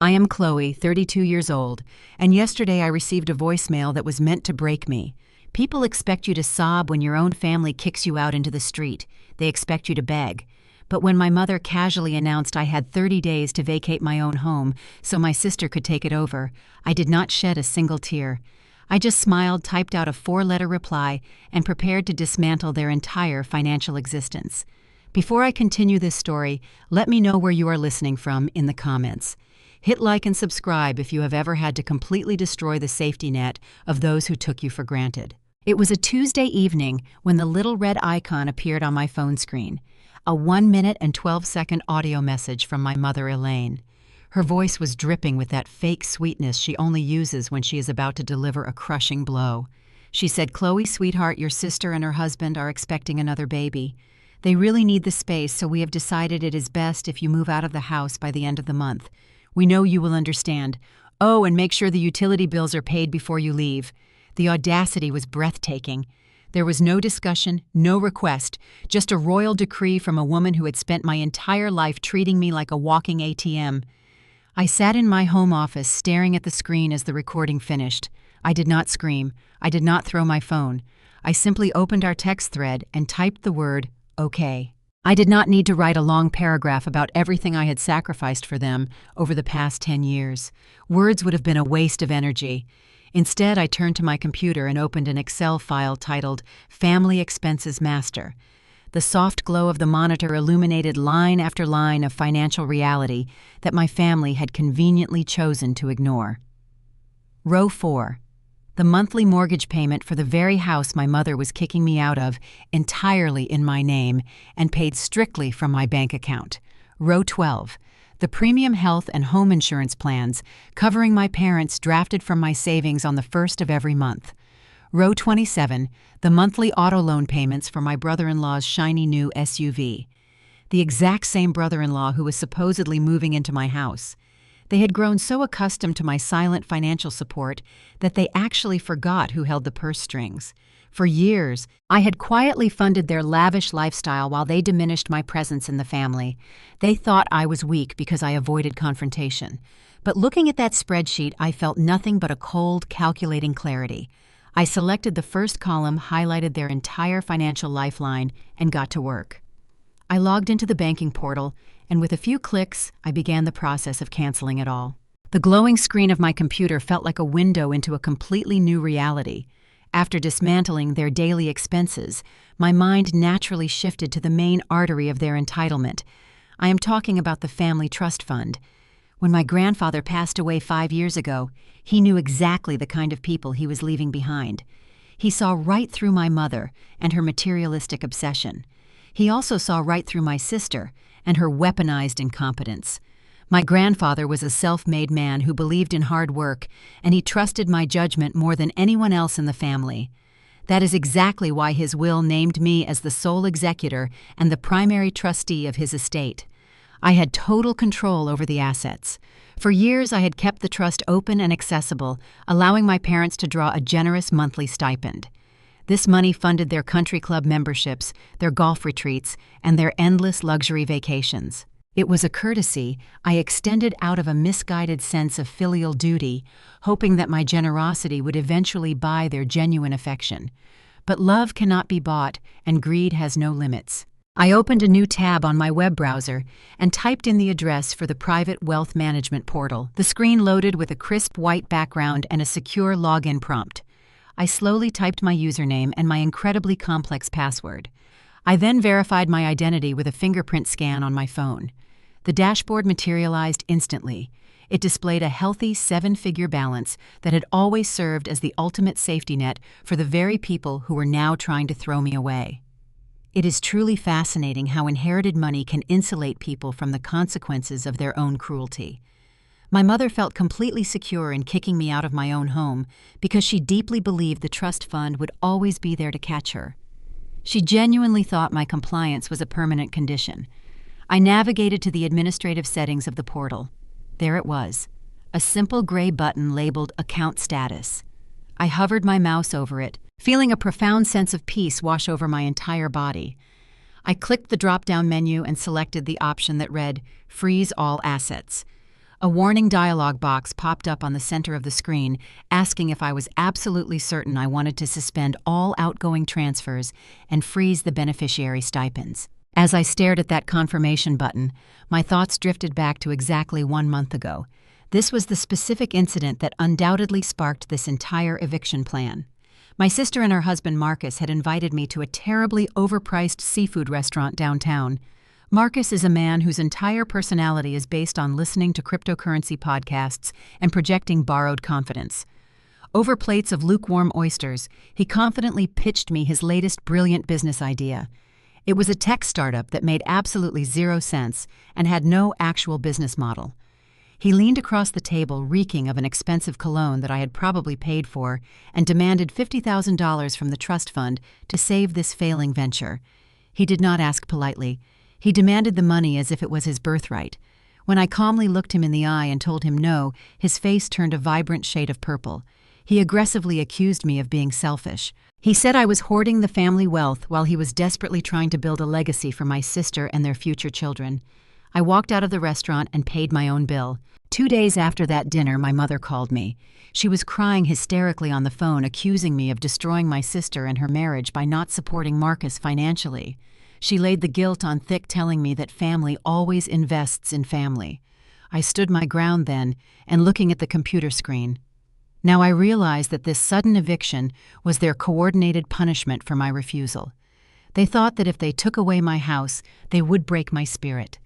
I am Chloe, 32 years old, and yesterday I received a voicemail that was meant to break me. People expect you to sob when your own family kicks you out into the street. They expect you to beg. But when my mother casually announced I had 30 days to vacate my own home so my sister could take it over, I did not shed a single tear. I just smiled, typed out a 4-letter reply, and prepared to dismantle their entire financial existence. Before I continue this story, let me know where you are listening from in the comments. Hit like and subscribe if you have ever had to completely destroy the safety net of those who took you for granted. It was a Tuesday evening when the little red icon appeared on my phone screen. A 1-minute and 12-second audio message from my mother, Elaine. Her voice was dripping with that fake sweetness she only uses when she is about to deliver a crushing blow. She said, "Chloe, sweetheart, your sister and her husband are expecting another baby. They really need the space, so we have decided it is best if you move out of the house by the end of the month. We know you will understand. Oh, and make sure the utility bills are paid before you leave." The audacity was breathtaking. There was no discussion, no request, just a royal decree from a woman who had spent my entire life treating me like a walking ATM. I sat in my home office staring at the screen as the recording finished. I did not scream. I did not throw my phone. I simply opened our text thread and typed the word, "Okay." I did not need to write a long paragraph about everything I had sacrificed for them over the past 10 years. Words would have been a waste of energy. Instead, I turned to my computer and opened an Excel file titled Family Expenses Master. The soft glow of the monitor illuminated line after line of financial reality that my family had conveniently chosen to ignore. Row 4. The monthly mortgage payment for the very house my mother was kicking me out of, entirely in my name and paid strictly from my bank account. Row 12. The premium health and home insurance plans covering my parents drafted from my savings on the first of every month. Row 27. The monthly auto loan payments for my brother-in-law's shiny new SUV. The exact same brother-in-law who was supposedly moving into my house. They had grown so accustomed to my silent financial support that they actually forgot who held the purse strings. For years, I had quietly funded their lavish lifestyle while they diminished my presence in the family. They thought I was weak because I avoided confrontation. But looking at that spreadsheet, I felt nothing but a cold, calculating clarity. I selected the first column, highlighted their entire financial lifeline, and got to work. I logged into the banking portal, and with a few clicks, I began the process of canceling it all. The glowing screen of my computer felt like a window into a completely new reality. After dismantling their daily expenses, my mind naturally shifted to the main artery of their entitlement. I am talking about the family trust fund. When my grandfather passed away 5 years ago, he knew exactly the kind of people he was leaving behind. He saw right through my mother and her materialistic obsession. He also saw right through my sister and her weaponized incompetence. My grandfather was a self-made man who believed in hard work, and he trusted my judgment more than anyone else in the family. That is exactly why his will named me as the sole executor and the primary trustee of his estate. I had total control over the assets. For years, I had kept the trust open and accessible, allowing my parents to draw a generous monthly stipend. This money funded their country club memberships, their golf retreats, and their endless luxury vacations. It was a courtesy I extended out of a misguided sense of filial duty, hoping that my generosity would eventually buy their genuine affection. But love cannot be bought, and greed has no limits. I opened a new tab on my web browser and typed in the address for the private wealth management portal. The screen loaded with a crisp white background and a secure login prompt. I slowly typed my username and my incredibly complex password. I then verified my identity with a fingerprint scan on my phone. The dashboard materialized instantly. It displayed a healthy 7-figure balance that had always served as the ultimate safety net for the very people who were now trying to throw me away. It is truly fascinating how inherited money can insulate people from the consequences of their own cruelty. My mother felt completely secure in kicking me out of my own home because she deeply believed the trust fund would always be there to catch her. She genuinely thought my compliance was a permanent condition. I navigated to the administrative settings of the portal. There it was, a simple gray button labeled Account Status. I hovered my mouse over it, feeling a profound sense of peace wash over my entire body. I clicked the drop-down menu and selected the option that read, Freeze All Assets. A warning dialog box popped up on the center of the screen, asking if I was absolutely certain I wanted to suspend all outgoing transfers and freeze the beneficiary stipends. As I stared at that confirmation button, my thoughts drifted back to exactly 1 month ago. This was the specific incident that undoubtedly sparked this entire eviction plan. My sister and her husband Marcus had invited me to a terribly overpriced seafood restaurant downtown. Marcus is a man whose entire personality is based on listening to cryptocurrency podcasts and projecting borrowed confidence. Over plates of lukewarm oysters, he confidently pitched me his latest brilliant business idea. It was a tech startup that made absolutely zero sense and had no actual business model. He leaned across the table, reeking of an expensive cologne that I had probably paid for, and demanded $50,000 from the trust fund to save this failing venture. He did not ask politely. He demanded the money as if it was his birthright. When I calmly looked him in the eye and told him no, his face turned a vibrant shade of purple. He aggressively accused me of being selfish. He said I was hoarding the family wealth while he was desperately trying to build a legacy for my sister and their future children. I walked out of the restaurant and paid my own bill. 2 days after that dinner, my mother called me. She was crying hysterically on the phone, accusing me of destroying my sister and her marriage by not supporting Marcus financially. She laid the guilt on thick, telling me that family always invests in family. I stood my ground then, and looking at the computer screen. Now I realized that this sudden eviction was their coordinated punishment for my refusal. They thought that if they took away my house, they would break my spirit.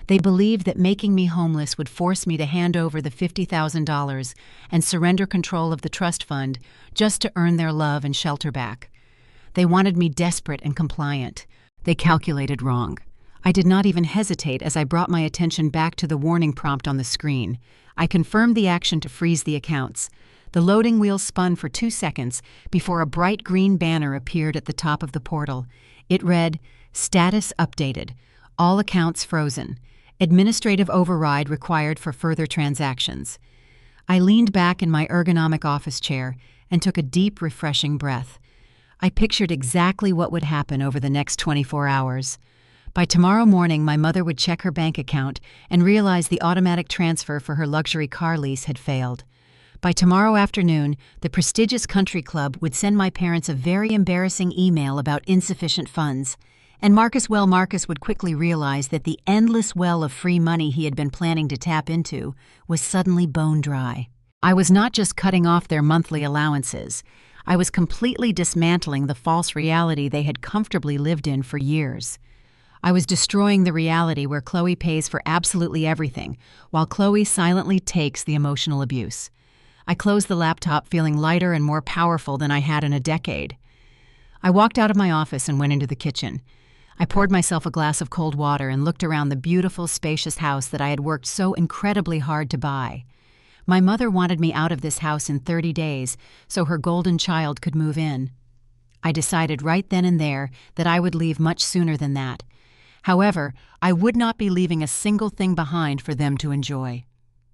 They believed that making me homeless would force me to hand over the $50,000 and surrender control of the trust fund just to earn their love and shelter back. They wanted me desperate and compliant. They calculated wrong. I did not even hesitate as I brought my attention back to the warning prompt on the screen. I confirmed the action to freeze the accounts. The loading wheel spun for 2 seconds before a bright green banner appeared at the top of the portal. It read, "Status updated. All accounts frozen. Administrative override required for further transactions." I leaned back in my ergonomic office chair and took a deep, refreshing breath. I pictured exactly what would happen over the next 24 hours. By tomorrow morning, my mother would check her bank account and realize the automatic transfer for her luxury car lease had failed. By tomorrow afternoon, the prestigious country club would send my parents a very embarrassing email about insufficient funds. And Marcus would quickly realize that the endless well of free money he had been planning to tap into was suddenly bone dry. I was not just cutting off their monthly allowances. I was completely dismantling the false reality they had comfortably lived in for years. I was destroying the reality where Chloe pays for absolutely everything, while Chloe silently takes the emotional abuse. I closed the laptop feeling lighter and more powerful than I had in a decade. I walked out of my office and went into the kitchen. I poured myself a glass of cold water and looked around the beautiful, spacious house that I had worked so incredibly hard to buy. My mother wanted me out of this house in 30 days so her golden child could move in. I decided right then and there that I would leave much sooner than that. However, I would not be leaving a single thing behind for them to enjoy.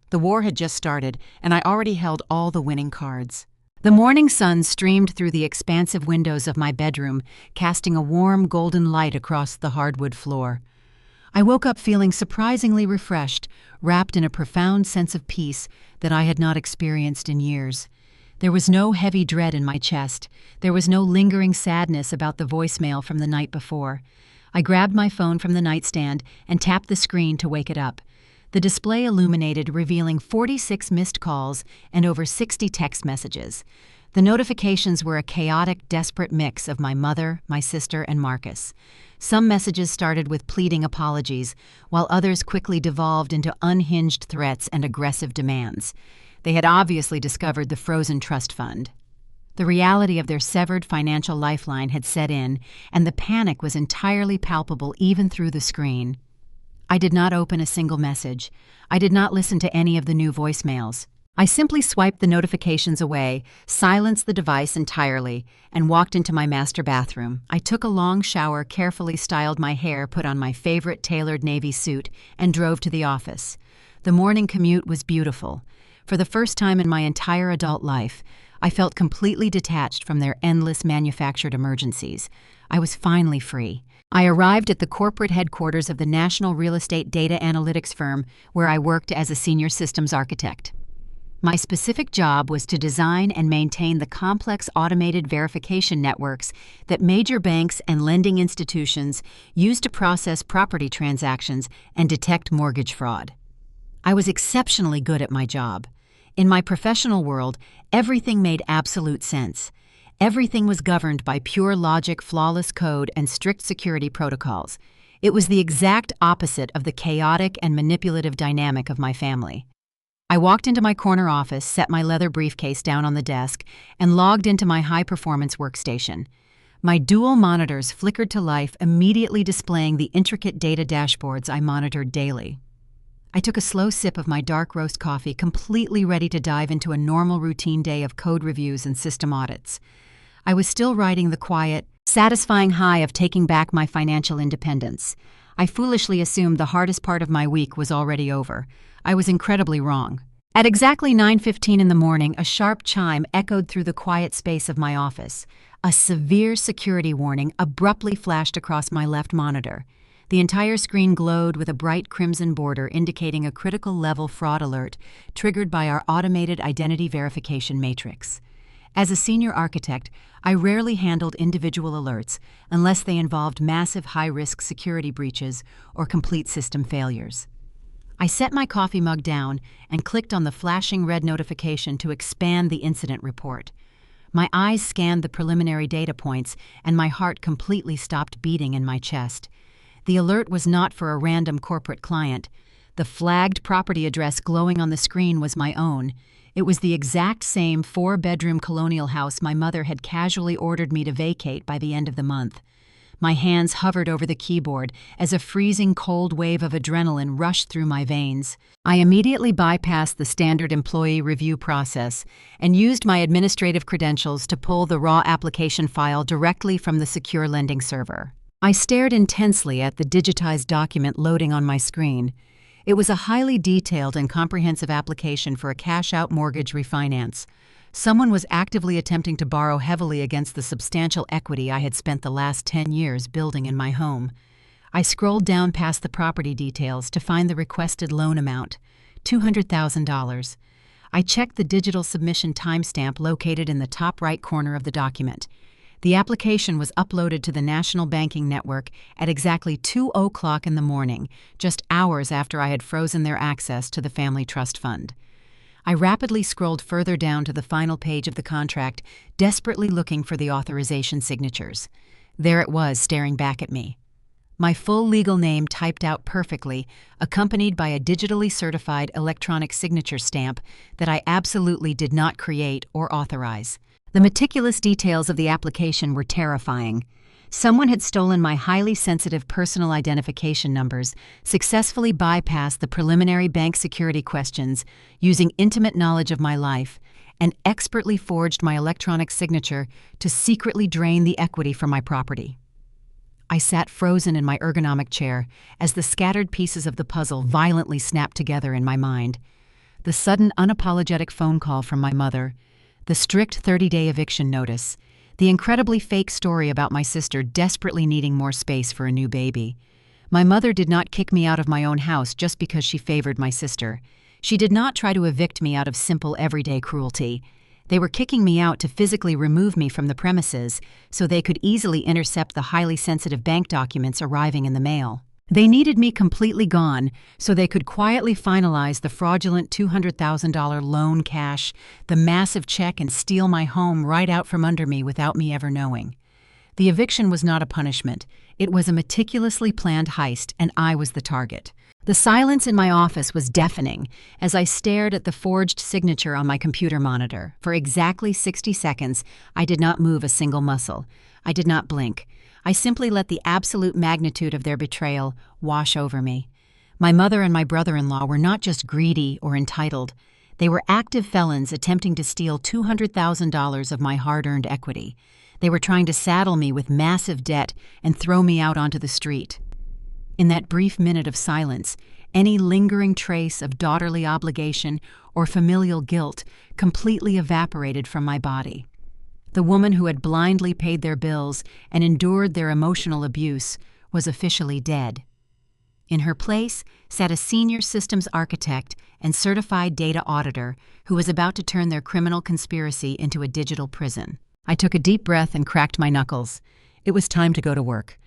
The war had just started, and I already held all the winning cards. The morning sun streamed through the expansive windows of my bedroom, casting a warm golden light across the hardwood floor. I woke up feeling surprisingly refreshed, wrapped in a profound sense of peace that I had not experienced in years. There was no heavy dread in my chest. There was no lingering sadness about the voicemail from the night before. I grabbed my phone from the nightstand and tapped the screen to wake it up. The display illuminated, revealing 46 missed calls and over 60 text messages. The notifications were a chaotic, desperate mix of my mother, my sister, and Marcus. Some messages started with pleading apologies, while others quickly devolved into unhinged threats and aggressive demands. They had obviously discovered the frozen trust fund. The reality of their severed financial lifeline had set in, and the panic was entirely palpable even through the screen. I did not open a single message. I did not listen to any of the new voicemails. I simply swiped the notifications away, silenced the device entirely, and walked into my master bathroom. I took a long shower, carefully styled my hair, put on my favorite tailored navy suit, and drove to the office. The morning commute was beautiful. For the first time in my entire adult life, I felt completely detached from their endless manufactured emergencies. I was finally free. I arrived at the corporate headquarters of the national real estate data analytics firm where I worked as a senior systems architect. My specific job was to design and maintain the complex automated verification networks that major banks and lending institutions use to process property transactions and detect mortgage fraud. I was exceptionally good at my job. In my professional world, everything made absolute sense. Everything was governed by pure logic, flawless code, and strict security protocols. It was the exact opposite of the chaotic and manipulative dynamic of my family. I walked into my corner office, set my leather briefcase down on the desk, and logged into my high-performance workstation. My dual monitors flickered to life, immediately displaying the intricate data dashboards I monitored daily. I took a slow sip of my dark roast coffee, completely ready to dive into a normal routine day of code reviews and system audits. I was still riding the quiet, satisfying high of taking back my financial independence. I foolishly assumed the hardest part of my week was already over. I was incredibly wrong. At exactly 9:15 in the morning, a sharp chime echoed through the quiet space of my office. A severe security warning abruptly flashed across my left monitor. The entire screen glowed with a bright crimson border indicating a critical level fraud alert triggered by our automated identity verification matrix. As a senior architect, I rarely handled individual alerts unless they involved massive high-risk security breaches or complete system failures. I set my coffee mug down and clicked on the flashing red notification to expand the incident report. My eyes scanned the preliminary data points, and my heart completely stopped beating in my chest. The alert was not for a random corporate client. The flagged property address glowing on the screen was my own. It was the exact same 4-bedroom colonial house my mother had casually ordered me to vacate by the end of the month. My hands hovered over the keyboard as a freezing cold wave of adrenaline rushed through my veins. I immediately bypassed the standard employee review process and used my administrative credentials to pull the raw application file directly from the secure lending server. I stared intensely at the digitized document loading on my screen. It was a highly detailed and comprehensive application for a cash-out mortgage refinance. Someone was actively attempting to borrow heavily against the substantial equity I had spent the last 10 years building in my home. I scrolled down past the property details to find the requested loan amount, $200,000. I checked the digital submission timestamp located in the top right corner of the document. The application was uploaded to the national banking network at exactly 2:00 in the morning, just hours after I had frozen their access to the family trust fund. I rapidly scrolled further down to the final page of the contract, desperately looking for the authorization signatures. There it was, staring back at me. My full legal name typed out perfectly, accompanied by a digitally certified electronic signature stamp that I absolutely did not create or authorize. The meticulous details of the application were terrifying. Someone had stolen my highly sensitive personal identification numbers, successfully bypassed the preliminary bank security questions using intimate knowledge of my life, and expertly forged my electronic signature to secretly drain the equity from my property. I sat frozen in my ergonomic chair as the scattered pieces of the puzzle violently snapped together in my mind. The sudden, unapologetic phone call from my mother, the strict 30-day eviction notice, the incredibly fake story about my sister desperately needing more space for a new baby. My mother did not kick me out of my own house just because she favored my sister. She did not try to evict me out of simple everyday cruelty. They were kicking me out to physically remove me from the premises so they could easily intercept the highly sensitive bank documents arriving in the mail. They needed me completely gone so they could quietly finalize the fraudulent $200,000 loan cash, the massive check, and steal my home right out from under me without me ever knowing. The eviction was not a punishment. It was a meticulously planned heist, and I was the target. The silence in my office was deafening as I stared at the forged signature on my computer monitor. For exactly 60 seconds, I did not move a single muscle. I did not blink. I simply let the absolute magnitude of their betrayal wash over me. My mother and my brother-in-law were not just greedy or entitled. They were active felons attempting to steal $200,000 of my hard-earned equity. They were trying to saddle me with massive debt and throw me out onto the street. In that brief minute of silence, any lingering trace of daughterly obligation or familial guilt completely evaporated from my body. The woman who had blindly paid their bills and endured their emotional abuse was officially dead. In her place sat a senior systems architect and certified data auditor who was about to turn their criminal conspiracy into a digital prison. I took a deep breath and cracked my knuckles. It was time to go to work.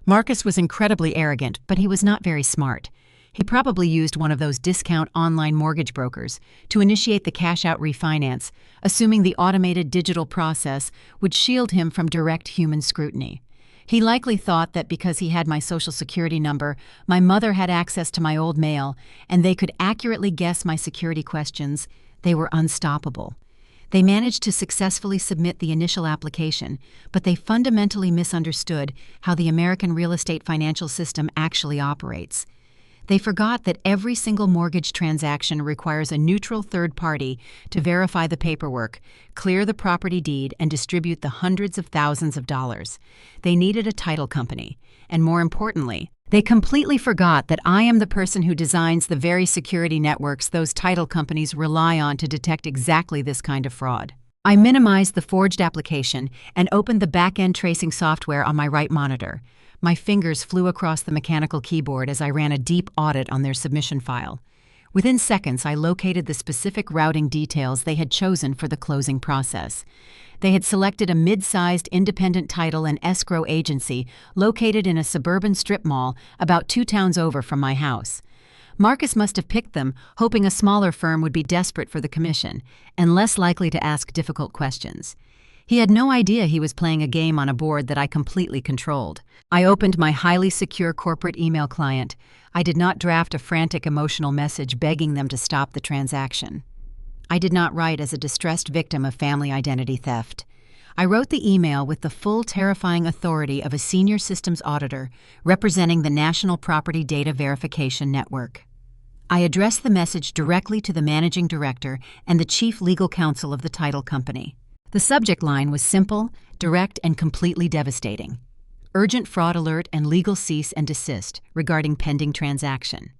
Marcus was incredibly arrogant, but he was not very smart. He probably used one of those discount online mortgage brokers to initiate the cash-out refinance, assuming the automated digital process would shield him from direct human scrutiny. He likely thought that because he had my social security number, my mother had access to my old mail, and they could accurately guess my security questions, they were unstoppable. They managed to successfully submit the initial application, but they fundamentally misunderstood how the American real estate financial system actually operates. They forgot that every single mortgage transaction requires a neutral third party to verify the paperwork, clear the property deed, and distribute the hundreds of thousands of dollars. They needed a title company, and more importantly, they completely forgot that I am the person who designs the very security networks those title companies rely on to detect exactly this kind of fraud. I minimized the forged application and opened the back-end tracing software on my right monitor. My fingers flew across the mechanical keyboard as I ran a deep audit on their submission file. Within seconds, I located the specific routing details they had chosen for the closing process. They had selected a mid-sized independent title and escrow agency located in a suburban strip mall about 2 towns over from my house. Marcus must have picked them, hoping a smaller firm would be desperate for the commission and less likely to ask difficult questions. He had no idea he was playing a game on a board that I completely controlled. I opened my highly secure corporate email client. I did not draft a frantic emotional message begging them to stop the transaction. I did not write as a distressed victim of family identity theft. I wrote the email with the full terrifying authority of a senior systems auditor representing the National Property Data Verification Network. I addressed the message directly to the managing director and the chief legal counsel of the title company. The subject line was simple, direct, and completely devastating. Urgent fraud alert and legal cease and desist regarding pending transaction.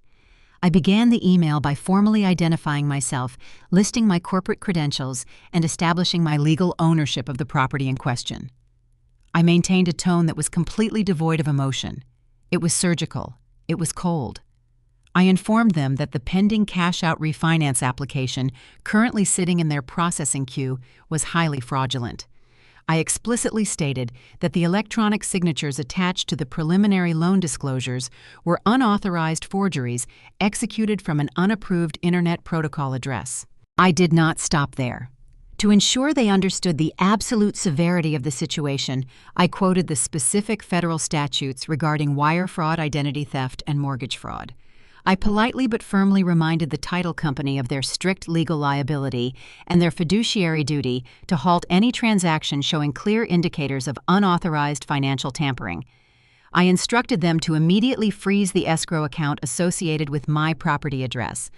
I began the email by formally identifying myself, listing my corporate credentials, and establishing my legal ownership of the property in question. I maintained a tone that was completely devoid of emotion. It was surgical. It was cold. I informed them that the pending cash-out refinance application currently sitting in their processing queue was highly fraudulent. I explicitly stated that the electronic signatures attached to the preliminary loan disclosures were unauthorized forgeries executed from an unapproved Internet Protocol address. I did not stop there. To ensure they understood the absolute severity of the situation, I quoted the specific federal statutes regarding wire fraud, identity theft, and mortgage fraud. I politely but firmly reminded the title company of their strict legal liability and their fiduciary duty to halt any transaction showing clear indicators of unauthorized financial tampering. I instructed them to immediately freeze the escrow account associated with my property address.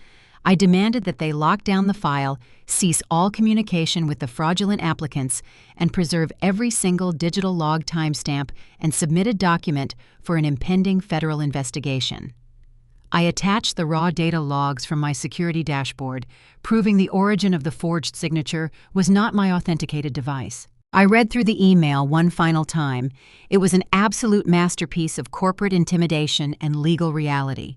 I demanded that they lock down the file, cease all communication with the fraudulent applicants, and preserve every single digital log timestamp and submitted document for an impending federal investigation. I attached the raw data logs from my security dashboard, proving the origin of the forged signature was not my authenticated device. I read through the email one final time. It was an absolute masterpiece of corporate intimidation and legal reality.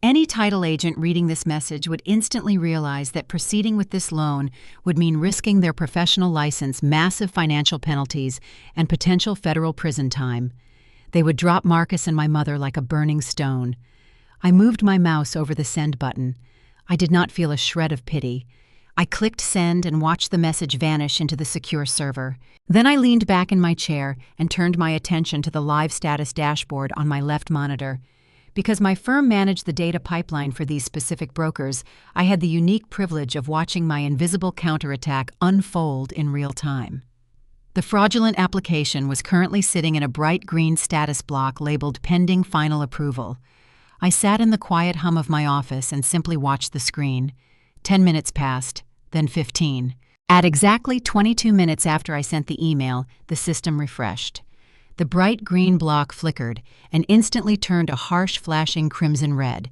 Any title agent reading this message would instantly realize that proceeding with this loan would mean risking their professional license, massive financial penalties, and potential federal prison time. They would drop Marcus and my mother like a burning stone. I moved my mouse over the send button. I did not feel a shred of pity. I clicked send and watched the message vanish into the secure server. Then I leaned back in my chair and turned my attention to the live status dashboard on my left monitor. Because my firm managed the data pipeline for these specific brokers, I had the unique privilege of watching my invisible counterattack unfold in real time. The fraudulent application was currently sitting in a bright green status block labeled Pending Final Approval. I sat in the quiet hum of my office and simply watched the screen. 10 minutes passed, then 15. At exactly 22 minutes after I sent the email, the system refreshed. The bright green block flickered and instantly turned a harsh flashing crimson red.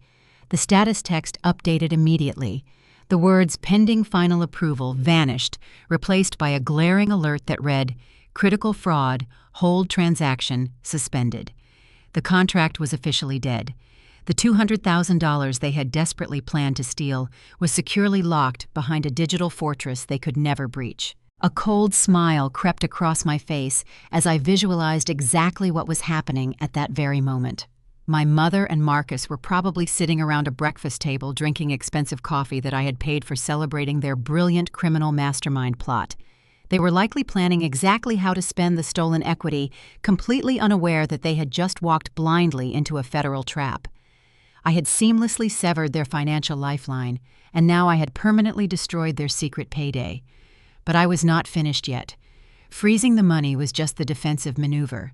The status text updated immediately. The words "pending final approval" vanished, replaced by a glaring alert that read, "Critical fraud, hold transaction, suspended." The contract was officially dead. The $200,000 they had desperately planned to steal was securely locked behind a digital fortress they could never breach. A cold smile crept across my face as I visualized exactly what was happening at that very moment. My mother and Marcus were probably sitting around a breakfast table drinking expensive coffee that I had paid for celebrating their brilliant criminal mastermind plot. They were likely planning exactly how to spend the stolen equity, completely unaware that they had just walked blindly into a federal trap. I had seamlessly severed their financial lifeline, and now I had permanently destroyed their secret payday. But I was not finished yet. Freezing the money was just the defensive maneuver.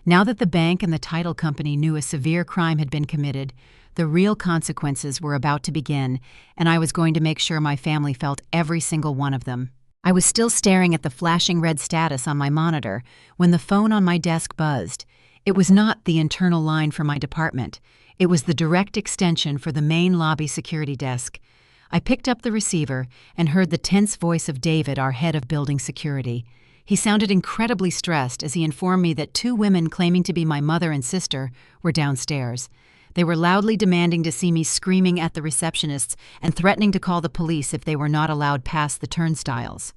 Now that the bank and the title company knew a severe crime had been committed, the real consequences were about to begin, and I was going to make sure my family felt every single one of them. I was still staring at the flashing red status on my monitor when the phone on my desk buzzed. It was not the internal line for my department. It was the direct extension for the main lobby security desk. I picked up the receiver and heard the tense voice of David, our head of building security. He sounded incredibly stressed as he informed me that two women claiming to be my mother and sister were downstairs. They were loudly demanding to see me, screaming at the receptionists and threatening to call the police if they were not allowed past the turnstiles.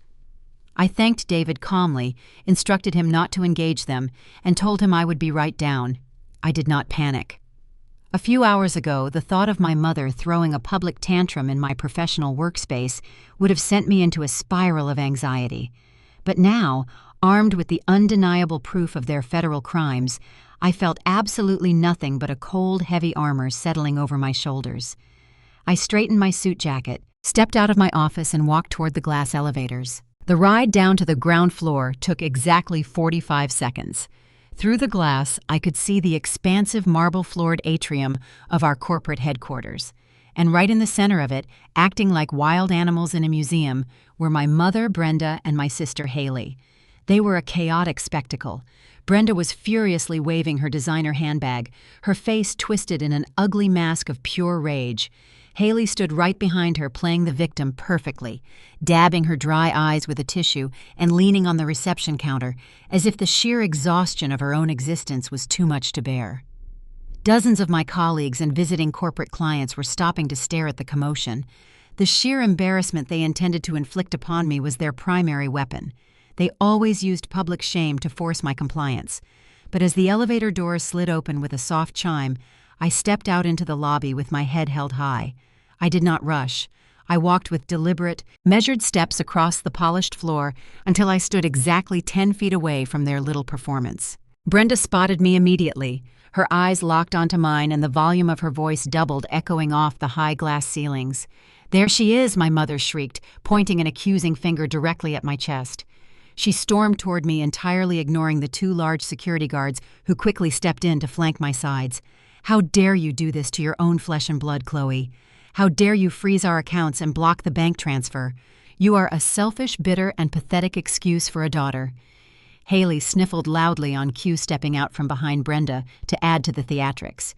I thanked David calmly, instructed him not to engage them, and told him I would be right down. I did not panic. A few hours ago, the thought of my mother throwing a public tantrum in my professional workspace would have sent me into a spiral of anxiety. But now, armed with the undeniable proof of their federal crimes, I felt absolutely nothing but a cold, heavy armor settling over my shoulders. I straightened my suit jacket, stepped out of my office, and walked toward the glass elevators. The ride down to the ground floor took exactly 45 seconds. Through the glass, I could see the expansive marble-floored atrium of our corporate headquarters. And right in the center of it, acting like wild animals in a museum, were my mother, Brenda, and my sister, Haley. They were a chaotic spectacle. Brenda was furiously waving her designer handbag, her face twisted in an ugly mask of pure rage. Haley stood right behind her, playing the victim perfectly, dabbing her dry eyes with a tissue and leaning on the reception counter, as if the sheer exhaustion of her own existence was too much to bear. Dozens of my colleagues and visiting corporate clients were stopping to stare at the commotion. The sheer embarrassment they intended to inflict upon me was their primary weapon. They always used public shame to force my compliance. But as the elevator doors slid open with a soft chime, I stepped out into the lobby with my head held high. I did not rush. I walked with deliberate, measured steps across the polished floor until I stood exactly 10 feet away from their little performance. Brenda spotted me immediately. Her eyes locked onto mine and the volume of her voice doubled, echoing off the high glass ceilings. "There she is," my mother shrieked, pointing an accusing finger directly at my chest. She stormed toward me, entirely ignoring the two large security guards who quickly stepped in to flank my sides. "How dare you do this to your own flesh and blood, Chloe? How dare you freeze our accounts and block the bank transfer? You are a selfish, bitter, and pathetic excuse for a daughter." Haley sniffled loudly on cue, stepping out from behind Brenda to add to the theatrics.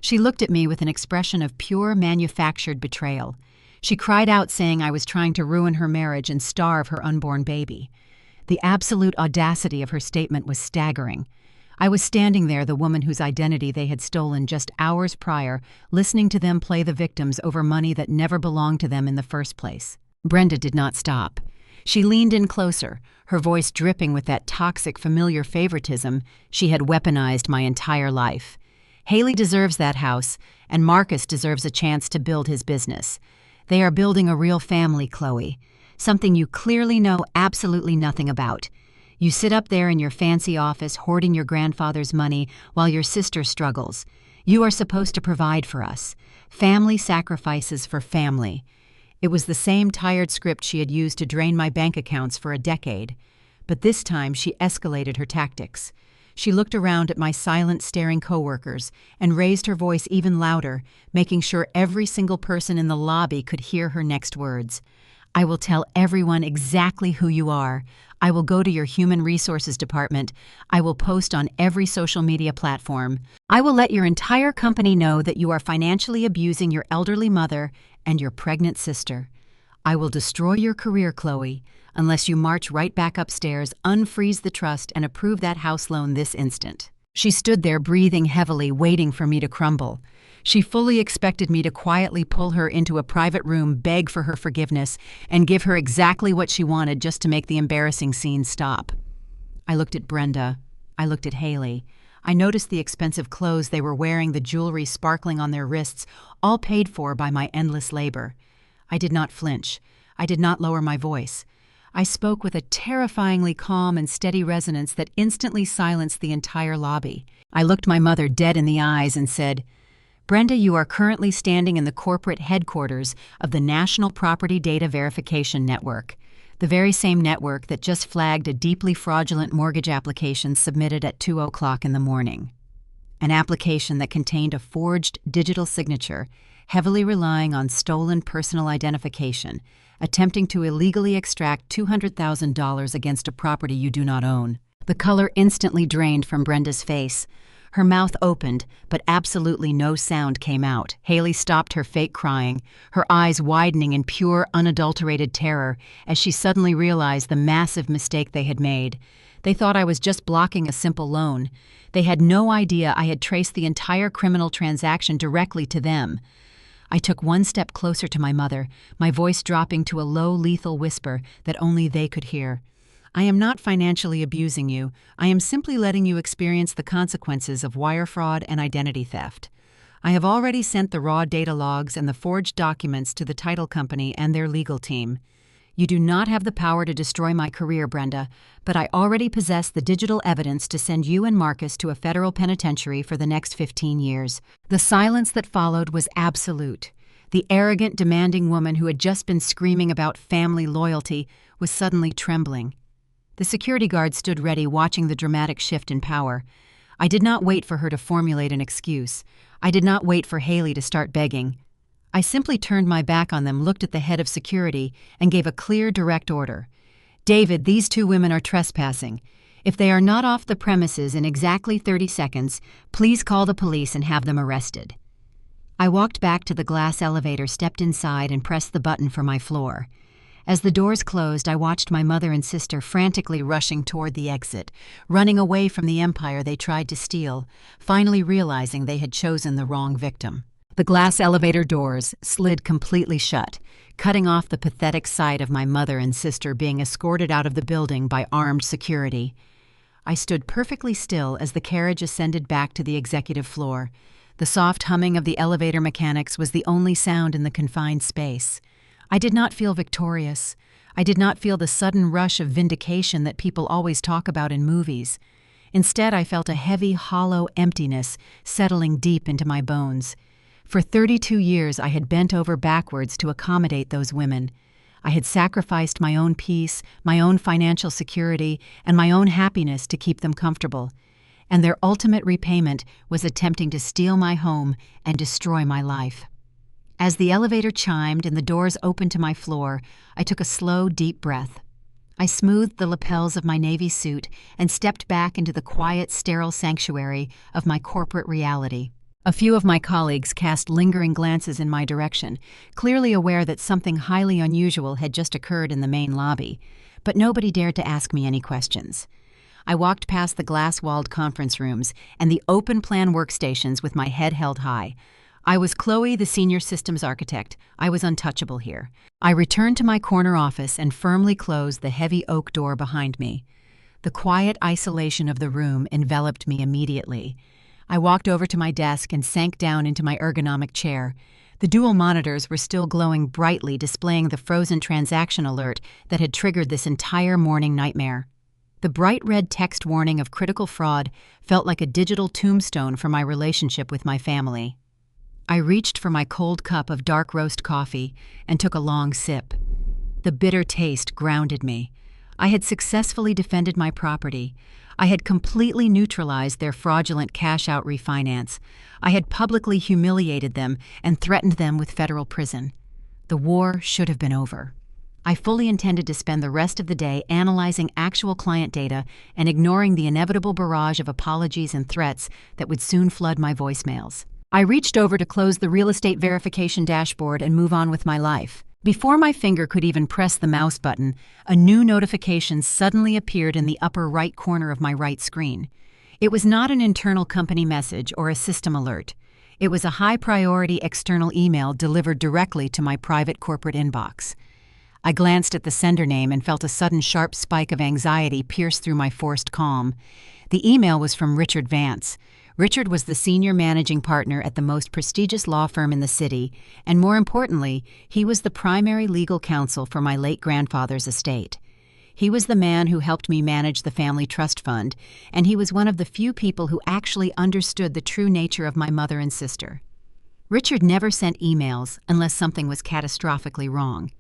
She looked at me with an expression of pure manufactured betrayal. She cried out, saying I was trying to ruin her marriage and starve her unborn baby. The absolute audacity of her statement was staggering. I was standing there, the woman whose identity they had stolen just hours prior, listening to them play the victims over money that never belonged to them in the first place. Brenda did not stop. She leaned in closer, her voice dripping with that toxic familiar favoritism she had weaponized my entire life. "Haley deserves that house, and Marcus deserves a chance to build his business. They are building a real family, Chloe, something you clearly know absolutely nothing about. You sit up there in your fancy office hoarding your grandfather's money while your sister struggles. You are supposed to provide for us. Family sacrifices for family." It was the same tired script she had used to drain my bank accounts for a decade. But this time she escalated her tactics. She looked around at my silent, staring coworkers and raised her voice even louder, making sure every single person in the lobby could hear her next words. "I will tell everyone exactly who you are. I will go to your human resources department. I will post on every social media platform. I will let your entire company know that you are financially abusing your elderly mother and your pregnant sister. I will destroy your career, Chloe, unless you march right back upstairs, unfreeze the trust, and approve that house loan this instant." She stood there breathing heavily, waiting for me to crumble. She fully expected me to quietly pull her into a private room, beg for her forgiveness, and give her exactly what she wanted just to make the embarrassing scene stop. I looked at Brenda. I looked at Haley. I noticed the expensive clothes they were wearing, the jewelry sparkling on their wrists, all paid for by my endless labor. I did not flinch. I did not lower my voice. I spoke with a terrifyingly calm and steady resonance that instantly silenced the entire lobby. I looked my mother dead in the eyes and said, "Brenda, you are currently standing in the corporate headquarters of the National Property Data Verification Network, the very same network that just flagged a deeply fraudulent mortgage application submitted at 2:00 in the morning. An application that contained a forged digital signature, heavily relying on stolen personal identification, attempting to illegally extract $200,000 against a property you do not own." The color instantly drained from Brenda's face. Her mouth opened, but absolutely no sound came out. Haley stopped her fake crying, her eyes widening in pure, unadulterated terror as she suddenly realized the massive mistake they had made. They thought I was just blocking a simple loan. They had no idea I had traced the entire criminal transaction directly to them. I took one step closer to my mother, my voice dropping to a low, lethal whisper that only they could hear. "I am not financially abusing you. I am simply letting you experience the consequences of wire fraud and identity theft. I have already sent the raw data logs and the forged documents to the title company and their legal team. You do not have the power to destroy my career, Brenda, but I already possess the digital evidence to send you and Marcus to a federal penitentiary for the next 15 years. The silence that followed was absolute. The arrogant, demanding woman who had just been screaming about family loyalty was suddenly trembling. The security guard stood ready, watching the dramatic shift in power. I did not wait for her to formulate an excuse. I did not wait for Haley to start begging. I simply turned my back on them, looked at the head of security, and gave a clear, direct order. "David, these two women are trespassing. If they are not off the premises in exactly 30 seconds, please call the police and have them arrested." I walked back to the glass elevator, stepped inside, and pressed the button for my floor. As the doors closed, I watched my mother and sister frantically rushing toward the exit, running away from the empire they tried to steal, finally realizing they had chosen the wrong victim. The glass elevator doors slid completely shut, cutting off the pathetic sight of my mother and sister being escorted out of the building by armed security. I stood perfectly still as the carriage ascended back to the executive floor. The soft humming of the elevator mechanics was the only sound in the confined space. I did not feel victorious. I did not feel the sudden rush of vindication that people always talk about in movies. Instead, I felt a heavy, hollow emptiness settling deep into my bones. For 32 years, I had bent over backwards to accommodate those women. I had sacrificed my own peace, my own financial security, and my own happiness to keep them comfortable. And their ultimate repayment was attempting to steal my home and destroy my life. As the elevator chimed and the doors opened to my floor, I took a slow, deep breath. I smoothed the lapels of my navy suit and stepped back into the quiet, sterile sanctuary of my corporate reality. A few of my colleagues cast lingering glances in my direction, clearly aware that something highly unusual had just occurred in the main lobby, but nobody dared to ask me any questions. I walked past the glass-walled conference rooms and the open-plan workstations with my head held high. I was Chloe, the senior systems architect. I was untouchable here. I returned to my corner office and firmly closed the heavy oak door behind me. The quiet isolation of the room enveloped me immediately. I walked over to my desk and sank down into my ergonomic chair. The dual monitors were still glowing brightly, displaying the frozen transaction alert that had triggered this entire morning nightmare. The bright red text warning of critical fraud felt like a digital tombstone for my relationship with my family. I reached for my cold cup of dark roast coffee and took a long sip. The bitter taste grounded me. I had successfully defended my property. I had completely neutralized their fraudulent cash-out refinance. I had publicly humiliated them and threatened them with federal prison. The war should have been over. I fully intended to spend the rest of the day analyzing actual client data and ignoring the inevitable barrage of apologies and threats that would soon flood my voicemails. I reached over to close the real estate verification dashboard and move on with my life. Before my finger could even press the mouse button, a new notification suddenly appeared in the upper right corner of my right screen. It was not an internal company message or a system alert. It was a high-priority external email delivered directly to my private corporate inbox. I glanced at the sender name and felt a sudden sharp spike of anxiety pierce through my forced calm. The email was from Richard Vance. Richard was the senior managing partner at the most prestigious law firm in the city, and more importantly, he was the primary legal counsel for my late grandfather's estate. He was the man who helped me manage the family trust fund, and he was one of the few people who actually understood the true nature of my mother and sister. Richard never sent emails unless something was catastrophically wrong.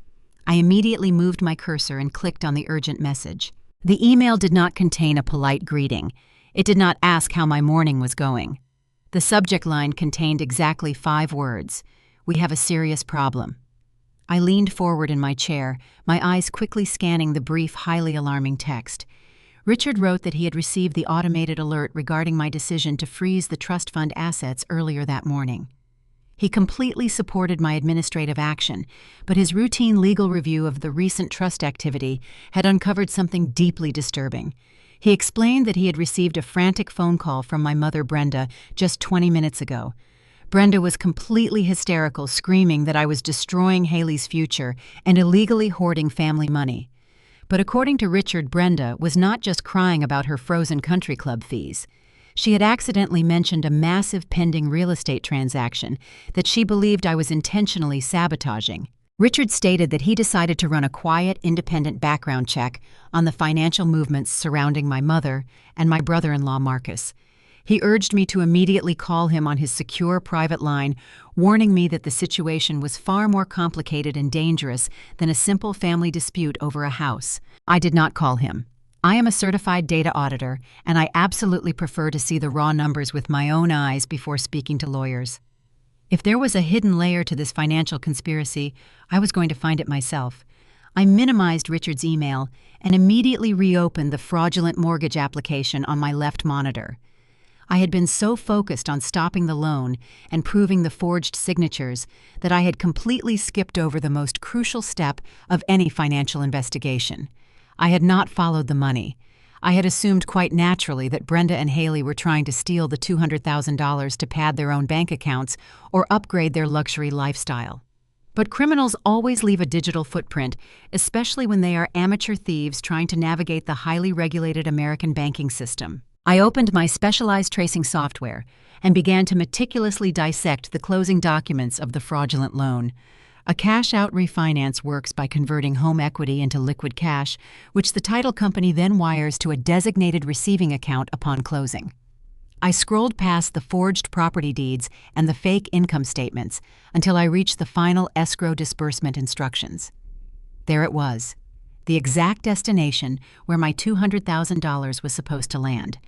I immediately moved my cursor and clicked on the urgent message. The email did not contain a polite greeting. It did not ask how my morning was going. The subject line contained exactly 5 words: "We have a serious problem." I leaned forward in my chair, my eyes quickly scanning the brief, highly alarming text. Richard wrote that he had received the automated alert regarding my decision to freeze the trust fund assets earlier that morning. He completely supported my administrative action, but his routine legal review of the recent trust activity had uncovered something deeply disturbing. He explained that he had received a frantic phone call from my mother, Brenda, just 20 minutes ago. Brenda was completely hysterical, screaming that I was destroying Haley's future and illegally hoarding family money. But according to Richard, Brenda was not just crying about her frozen country club fees. She had accidentally mentioned a massive pending real estate transaction that she believed I was intentionally sabotaging. Richard stated that he decided to run a quiet, independent background check on the financial movements surrounding my mother and my brother-in-law, Marcus. He urged me to immediately call him on his secure private line, warning me that the situation was far more complicated and dangerous than a simple family dispute over a house. I did not call him. I am a certified data auditor, and I absolutely prefer to see the raw numbers with my own eyes before speaking to lawyers. If there was a hidden layer to this financial conspiracy, I was going to find it myself. I minimized Richard's email and immediately reopened the fraudulent mortgage application on my left monitor. I had been so focused on stopping the loan and proving the forged signatures that I had completely skipped over the most crucial step of any financial investigation. I had not followed the money. I had assumed quite naturally that Brenda and Haley were trying to steal the $200,000 to pad their own bank accounts or upgrade their luxury lifestyle. But criminals always leave a digital footprint, especially when they are amateur thieves trying to navigate the highly regulated American banking system. I opened my specialized tracing software and began to meticulously dissect the closing documents of the fraudulent loan. A cash-out refinance works by converting home equity into liquid cash, which the title company then wires to a designated receiving account upon closing. I scrolled past the forged property deeds and the fake income statements until I reached the final escrow disbursement instructions. There it was, the exact destination where my $200,000 was supposed to land.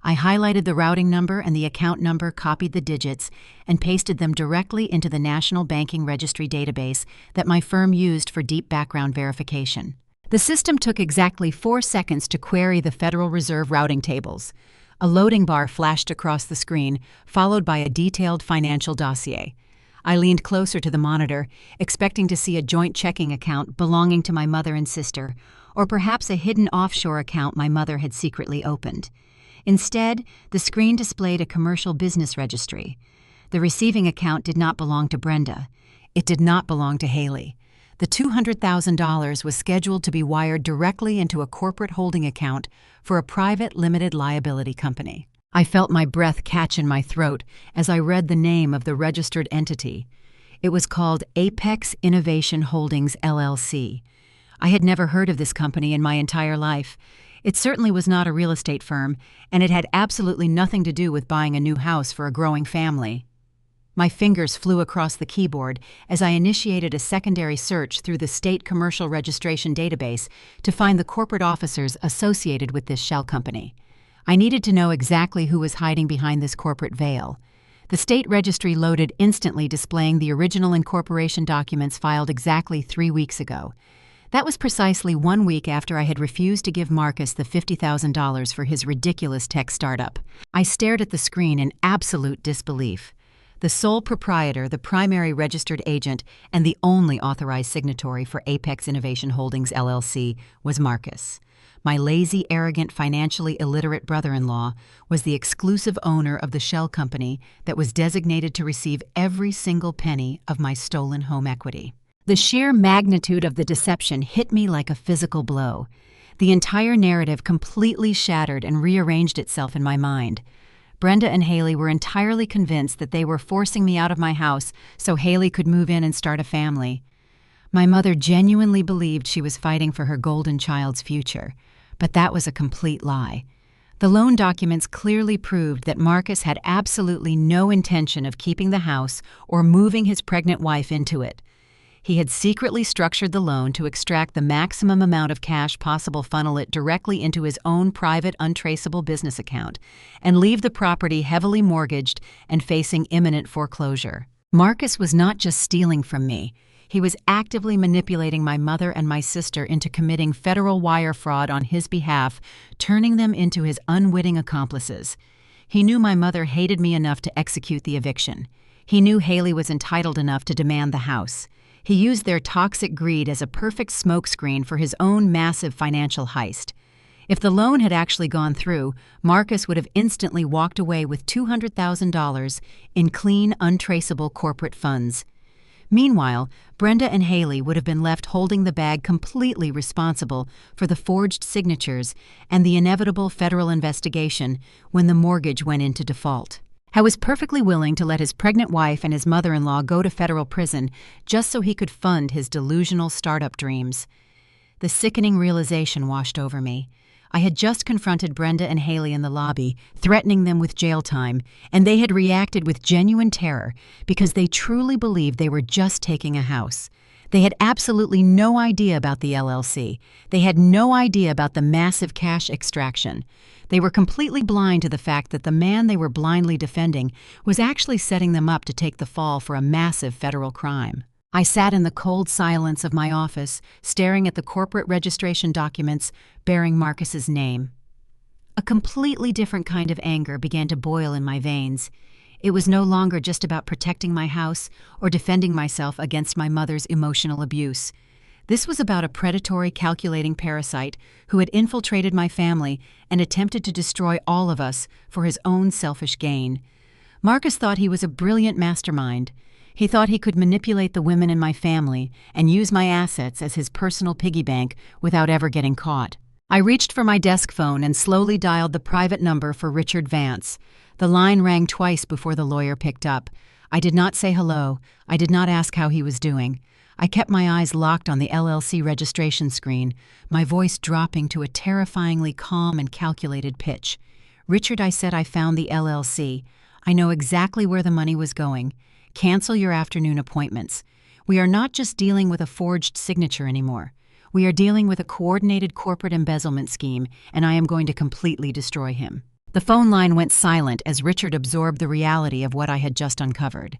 I highlighted the routing number and the account number, copied the digits, and pasted them directly into the National Banking Registry database that my firm used for deep background verification. The system took exactly 4 seconds to query the Federal Reserve routing tables. A loading bar flashed across the screen, followed by a detailed financial dossier. I leaned closer to the monitor, expecting to see a joint checking account belonging to my mother and sister, or perhaps a hidden offshore account my mother had secretly opened. Instead, the screen displayed a commercial business registry. The receiving account did not belong to Brenda. It did not belong to Haley. The $200,000 was scheduled to be wired directly into a corporate holding account for a private limited liability company. I felt my breath catch in my throat as I read the name of the registered entity. It was called Apex Innovation Holdings, LLC. I had never heard of this company in my entire life. It certainly was not a real estate firm, and it had absolutely nothing to do with buying a new house for a growing family. My fingers flew across the keyboard as I initiated a secondary search through the state commercial registration database to find the corporate officers associated with this shell company. I needed to know exactly who was hiding behind this corporate veil. The state registry loaded instantly, displaying the original incorporation documents filed exactly 3 weeks ago. That was precisely 1 week after I had refused to give Marcus the $50,000 for his ridiculous tech startup. I stared at the screen in absolute disbelief. The sole proprietor, the primary registered agent, and the only authorized signatory for Apex Innovation Holdings LLC was Marcus. My lazy, arrogant, financially illiterate brother-in-law was the exclusive owner of the shell company that was designated to receive every single penny of my stolen home equity. The sheer magnitude of the deception hit me like a physical blow. The entire narrative completely shattered and rearranged itself in my mind. Brenda and Haley were entirely convinced that they were forcing me out of my house so Haley could move in and start a family. My mother genuinely believed she was fighting for her golden child's future, but that was a complete lie. The loan documents clearly proved that Marcus had absolutely no intention of keeping the house or moving his pregnant wife into it. He had secretly structured the loan to extract the maximum amount of cash possible, funnel it directly into his own private, untraceable business account, and leave the property heavily mortgaged and facing imminent foreclosure. Marcus was not just stealing from me. He was actively manipulating my mother and my sister into committing federal wire fraud on his behalf, turning them into his unwitting accomplices. He knew my mother hated me enough to execute the eviction. He knew Haley was entitled enough to demand the house. He used their toxic greed as a perfect smokescreen for his own massive financial heist. If the loan had actually gone through, Marcus would have instantly walked away with $200,000 in clean, untraceable corporate funds. Meanwhile, Brenda and Haley would have been left holding the bag, completely responsible for the forged signatures and the inevitable federal investigation when the mortgage went into default. I was perfectly willing to let his pregnant wife and his mother-in-law go to federal prison just so he could fund his delusional startup dreams. The sickening realization washed over me. I had just confronted Brenda and Haley in the lobby, threatening them with jail time, and they had reacted with genuine terror because they truly believed they were just taking a house. They had absolutely no idea about the LLC. They had no idea about the massive cash extraction. They were completely blind to the fact that the man they were blindly defending was actually setting them up to take the fall for a massive federal crime. I sat in the cold silence of my office, staring at the corporate registration documents bearing Marcus's name. A completely different kind of anger began to boil in my veins. It was no longer just about protecting my house or defending myself against my mother's emotional abuse. This was about a predatory, calculating parasite who had infiltrated my family and attempted to destroy all of us for his own selfish gain. Marcus thought he was a brilliant mastermind. He thought he could manipulate the women in my family and use my assets as his personal piggy bank without ever getting caught. I reached for my desk phone and slowly dialed the private number for Richard Vance. The line rang twice before the lawyer picked up. I did not say hello. I did not ask how he was doing. I kept my eyes locked on the LLC registration screen, my voice dropping to a terrifyingly calm and calculated pitch. "Richard," I said, "I found the LLC. I know exactly where the money was going. Cancel your afternoon appointments. We are not just dealing with a forged signature anymore. We are dealing with a coordinated corporate embezzlement scheme, and I am going to completely destroy him." The phone line went silent as Richard absorbed the reality of what I had just uncovered.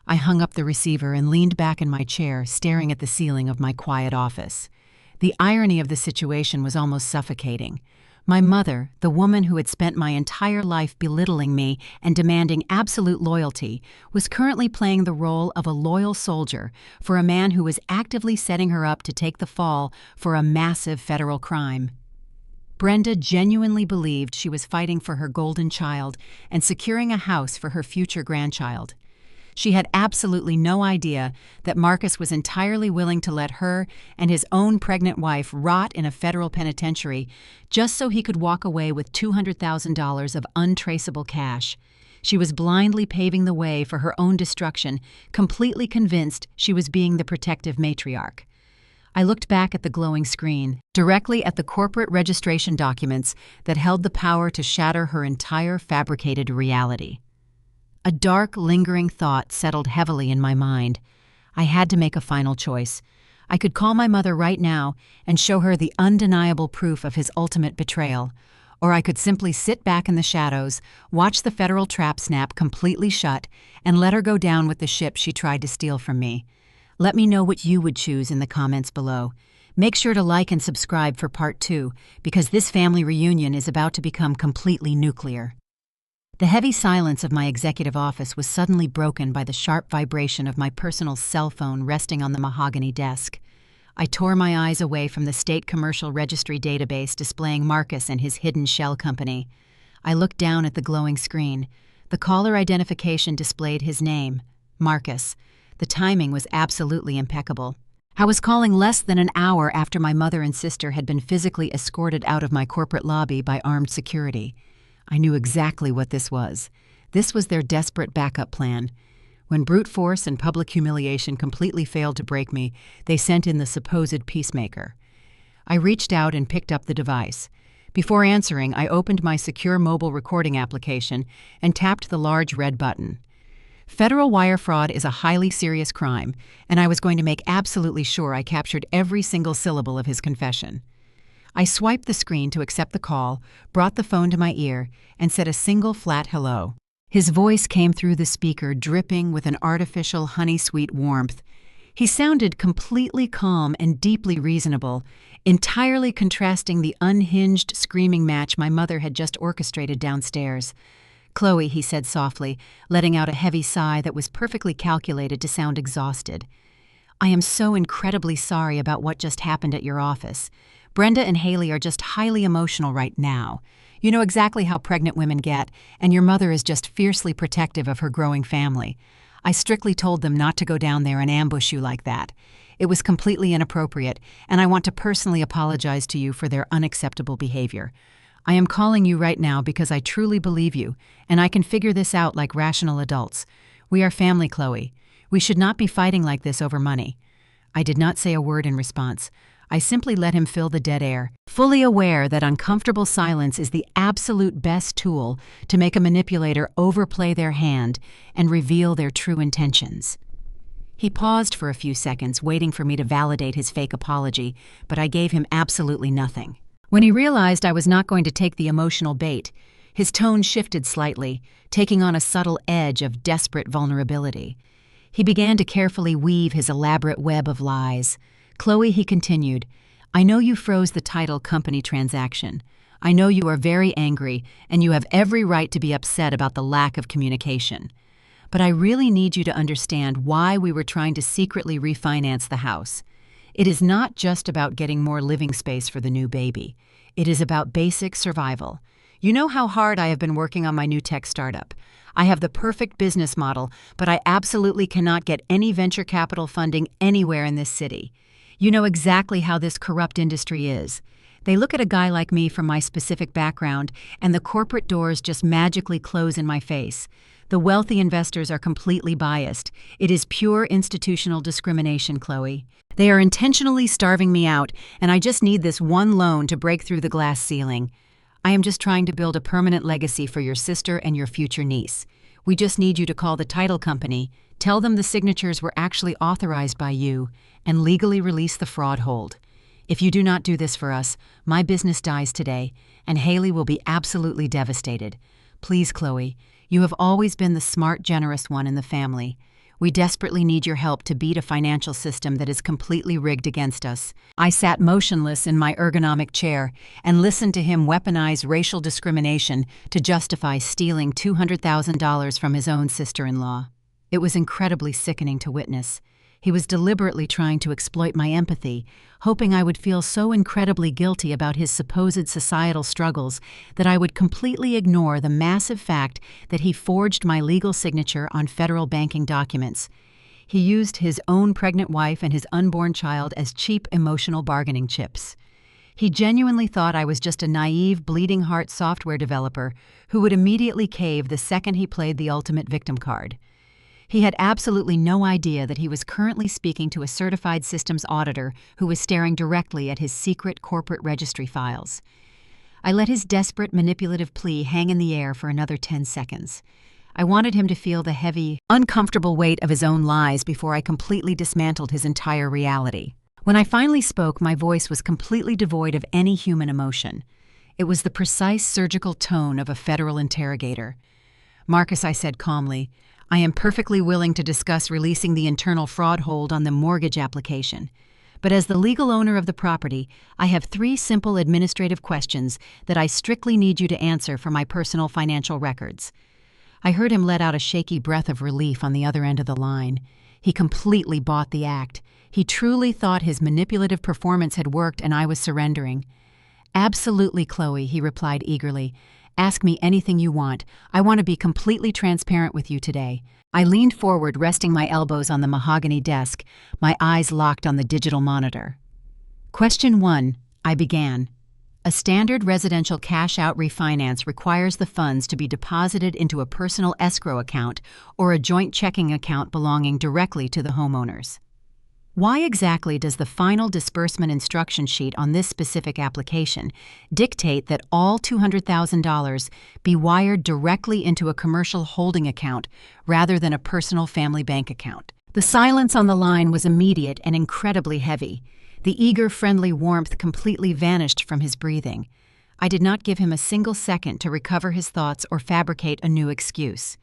I hung up the receiver and leaned back in my chair, staring at the ceiling of my quiet office. The irony of the situation was almost suffocating. My mother, the woman who had spent my entire life belittling me and demanding absolute loyalty, was currently playing the role of a loyal soldier for a man who was actively setting her up to take the fall for a massive federal crime. Brenda genuinely believed she was fighting for her golden child and securing a house for her future grandchild. She had absolutely no idea that Marcus was entirely willing to let her and his own pregnant wife rot in a federal penitentiary just so he could walk away with $200,000 of untraceable cash. She was blindly paving the way for her own destruction, completely convinced she was being the protective matriarch. I looked back at the glowing screen, directly at the corporate registration documents that held the power to shatter her entire fabricated reality. A dark, lingering thought settled heavily in my mind. I had to make a final choice. I could call my mother right now and show her the undeniable proof of his ultimate betrayal, or I could simply sit back in the shadows, watch the federal trap snap completely shut, and let her go down with the ship she tried to steal from me. Let me know what you would choose in the comments below. Make sure to like and subscribe for part 2, because this family reunion is about to become completely nuclear. The heavy silence of my executive office was suddenly broken by the sharp vibration of my personal cell phone resting on the mahogany desk. I tore my eyes away from the state commercial registry database displaying Marcus and his hidden shell company. I looked down at the glowing screen. The caller identification displayed his name, Marcus. The timing was absolutely impeccable. I was calling less than an hour after my mother and sister had been physically escorted out of my corporate lobby by armed security. I knew exactly what this was. This was their desperate backup plan. When brute force and public humiliation completely failed to break me, they sent in the supposed peacemaker. I reached out and picked up the device. Before answering, I opened my secure mobile recording application and tapped the large red button. Federal wire fraud is a highly serious crime, and I was going to make absolutely sure I captured every single syllable of his confession. I swiped the screen to accept the call, brought the phone to my ear, and said a single flat hello. His voice came through the speaker, dripping with an artificial honey-sweet warmth. He sounded completely calm and deeply reasonable, entirely contrasting the unhinged screaming match my mother had just orchestrated downstairs. "Chloe," he said softly, letting out a heavy sigh that was perfectly calculated to sound exhausted. "I am so incredibly sorry about what just happened at your office. Brenda and Haley are just highly emotional right now. You know exactly how pregnant women get, and your mother is just fiercely protective of her growing family. I strictly told them not to go down there and ambush you like that. It was completely inappropriate, and I want to personally apologize to you for their unacceptable behavior. I am calling you right now because I truly believe you, and I can figure this out like rational adults. We are family, Chloe. We should not be fighting like this over money." I did not say a word in response. I simply let him fill the dead air, fully aware that uncomfortable silence is the absolute best tool to make a manipulator overplay their hand and reveal their true intentions. He paused for a few seconds, waiting for me to validate his fake apology, but I gave him absolutely nothing. When he realized I was not going to take the emotional bait, his tone shifted slightly, taking on a subtle edge of desperate vulnerability. He began to carefully weave his elaborate web of lies. "Chloe," he continued, "I know you froze the title company transaction. I know you are very angry, and you have every right to be upset about the lack of communication. But I really need you to understand why we were trying to secretly refinance the house. It is not just about getting more living space for the new baby. It is about basic survival. You know how hard I have been working on my new tech startup. I have the perfect business model, but I absolutely cannot get any venture capital funding anywhere in this city. You know exactly how this corrupt industry is. They look at a guy like me from my specific background, and the corporate doors just magically close in my face. The wealthy investors are completely biased. It is pure institutional discrimination, Chloe. They are intentionally starving me out, and I just need this one loan to break through the glass ceiling. I am just trying to build a permanent legacy for your sister and your future niece. We just need you to call the title company, tell them the signatures were actually authorized by you, and legally release the fraud hold. If you do not do this for us, my business dies today, and Haley will be absolutely devastated. Please, Chloe, you have always been the smart, generous one in the family. We desperately need your help to beat a financial system that is completely rigged against us." I sat motionless in my ergonomic chair and listened to him weaponize racial discrimination to justify stealing $200,000 from his own sister-in-law. It was incredibly sickening to witness. He was deliberately trying to exploit my empathy, hoping I would feel so incredibly guilty about his supposed societal struggles that I would completely ignore the massive fact that he forged my legal signature on federal banking documents. He used his own pregnant wife and his unborn child as cheap emotional bargaining chips. He genuinely thought I was just a naive, bleeding heart software developer who would immediately cave the second he played the ultimate victim card. He had absolutely no idea that he was currently speaking to a certified systems auditor who was staring directly at his secret corporate registry files. I let his desperate, manipulative plea hang in the air for another 10 seconds. I wanted him to feel the heavy, uncomfortable weight of his own lies before I completely dismantled his entire reality. When I finally spoke, my voice was completely devoid of any human emotion. It was the precise surgical tone of a federal interrogator. "Marcus," I said calmly, "I am perfectly willing to discuss releasing the internal fraud hold on the mortgage application. But as the legal owner of the property, I have 3 simple administrative questions that I strictly need you to answer for my personal financial records." I heard him let out a shaky breath of relief on the other end of the line. He completely bought the act. He truly thought his manipulative performance had worked and I was surrendering. "Absolutely, Chloe," he replied eagerly. "Ask me anything you want. I want to be completely transparent with you today." I leaned forward, resting my elbows on the mahogany desk, my eyes locked on the digital monitor. "Question 1," I began. "A standard residential cash-out refinance requires the funds to be deposited into a personal escrow account or a joint checking account belonging directly to the homeowners. Why exactly does the final disbursement instruction sheet on this specific application dictate that all $200,000 be wired directly into a commercial holding account rather than a personal family bank account?" The silence on the line was immediate and incredibly heavy. The eager, friendly warmth completely vanished from his breathing. I did not give him a single second to recover his thoughts or fabricate a new excuse.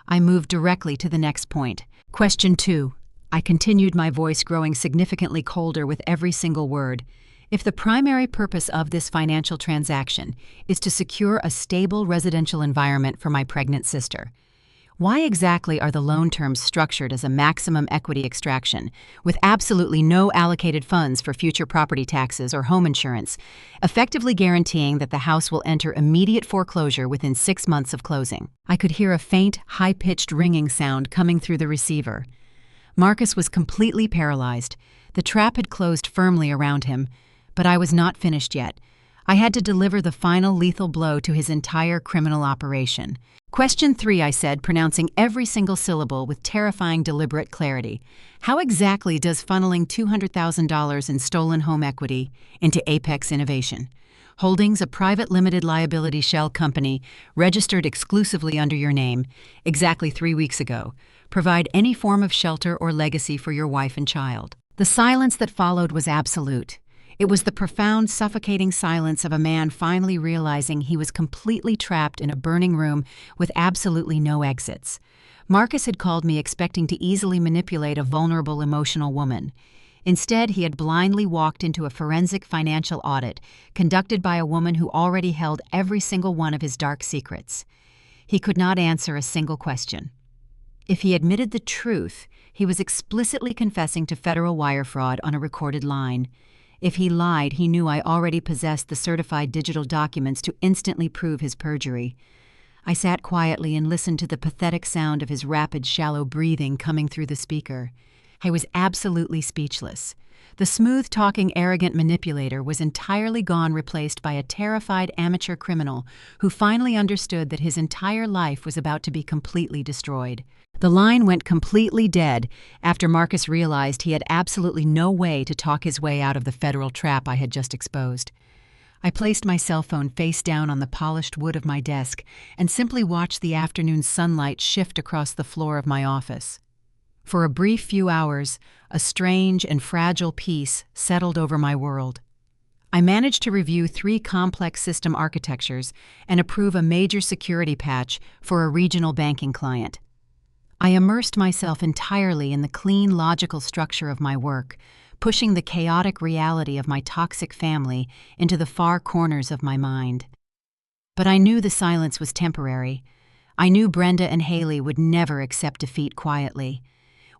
I moved directly to the next point. "Question 2. I continued, my voice growing significantly colder with every single word. "If the primary purpose of this financial transaction is to secure a stable residential environment for my pregnant sister, why exactly are the loan terms structured as a maximum equity extraction, with absolutely no allocated funds for future property taxes or home insurance, effectively guaranteeing that the house will enter immediate foreclosure within 6 months of closing?" I could hear a faint, high-pitched ringing sound coming through the receiver. Marcus was completely paralyzed. The trap had closed firmly around him, but I was not finished yet. I had to deliver the final lethal blow to his entire criminal operation. "Question 3, I said, pronouncing every single syllable with terrifying deliberate clarity. "How exactly does funneling $200,000 in stolen home equity into Apex Innovation Holdings, a private limited liability shell company registered exclusively under your name, exactly 3 weeks ago, provide any form of shelter or legacy for your wife and child?" The silence that followed was absolute. It was the profound, suffocating silence of a man finally realizing he was completely trapped in a burning room with absolutely no exits. Marcus had called me expecting to easily manipulate a vulnerable, emotional woman. Instead, he had blindly walked into a forensic financial audit conducted by a woman who already held every single one of his dark secrets. He could not answer a single question. If he admitted the truth, he was explicitly confessing to federal wire fraud on a recorded line. If he lied, he knew I already possessed the certified digital documents to instantly prove his perjury. I sat quietly and listened to the pathetic sound of his rapid, shallow breathing coming through the speaker. I was absolutely speechless. The smooth-talking, arrogant manipulator was entirely gone, replaced by a terrified amateur criminal who finally understood that his entire life was about to be completely destroyed. The line went completely dead after Marcus realized he had absolutely no way to talk his way out of the federal trap I had just exposed. I placed my cell phone face down on the polished wood of my desk and simply watched the afternoon sunlight shift across the floor of my office. For a brief few hours, a strange and fragile peace settled over my world. I managed to review 3 complex system architectures and approve a major security patch for a regional banking client. I immersed myself entirely in the clean, logical structure of my work, pushing the chaotic reality of my toxic family into the far corners of my mind. But I knew the silence was temporary. I knew Brenda and Haley would never accept defeat quietly.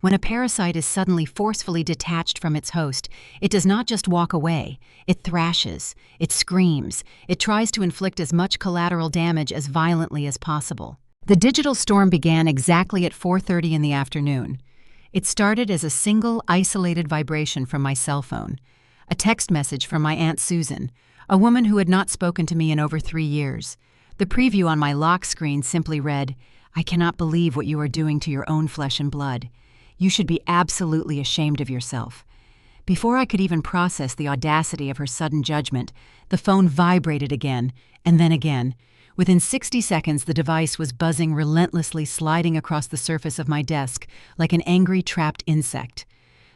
When a parasite is suddenly forcefully detached from its host, it does not just walk away. It thrashes, it screams, it tries to inflict as much collateral damage as violently as possible. The digital storm began exactly at 4:30 in the afternoon. It started as a single, isolated vibration from my cell phone, a text message from my Aunt Susan, a woman who had not spoken to me in over 3 years. The preview on my lock screen simply read, "I cannot believe what you are doing to your own flesh and blood. You should be absolutely ashamed of yourself." Before I could even process the audacity of her sudden judgment, the phone vibrated again, and then again. Within 60 seconds, the device was buzzing relentlessly, sliding across the surface of my desk like an angry, trapped insect.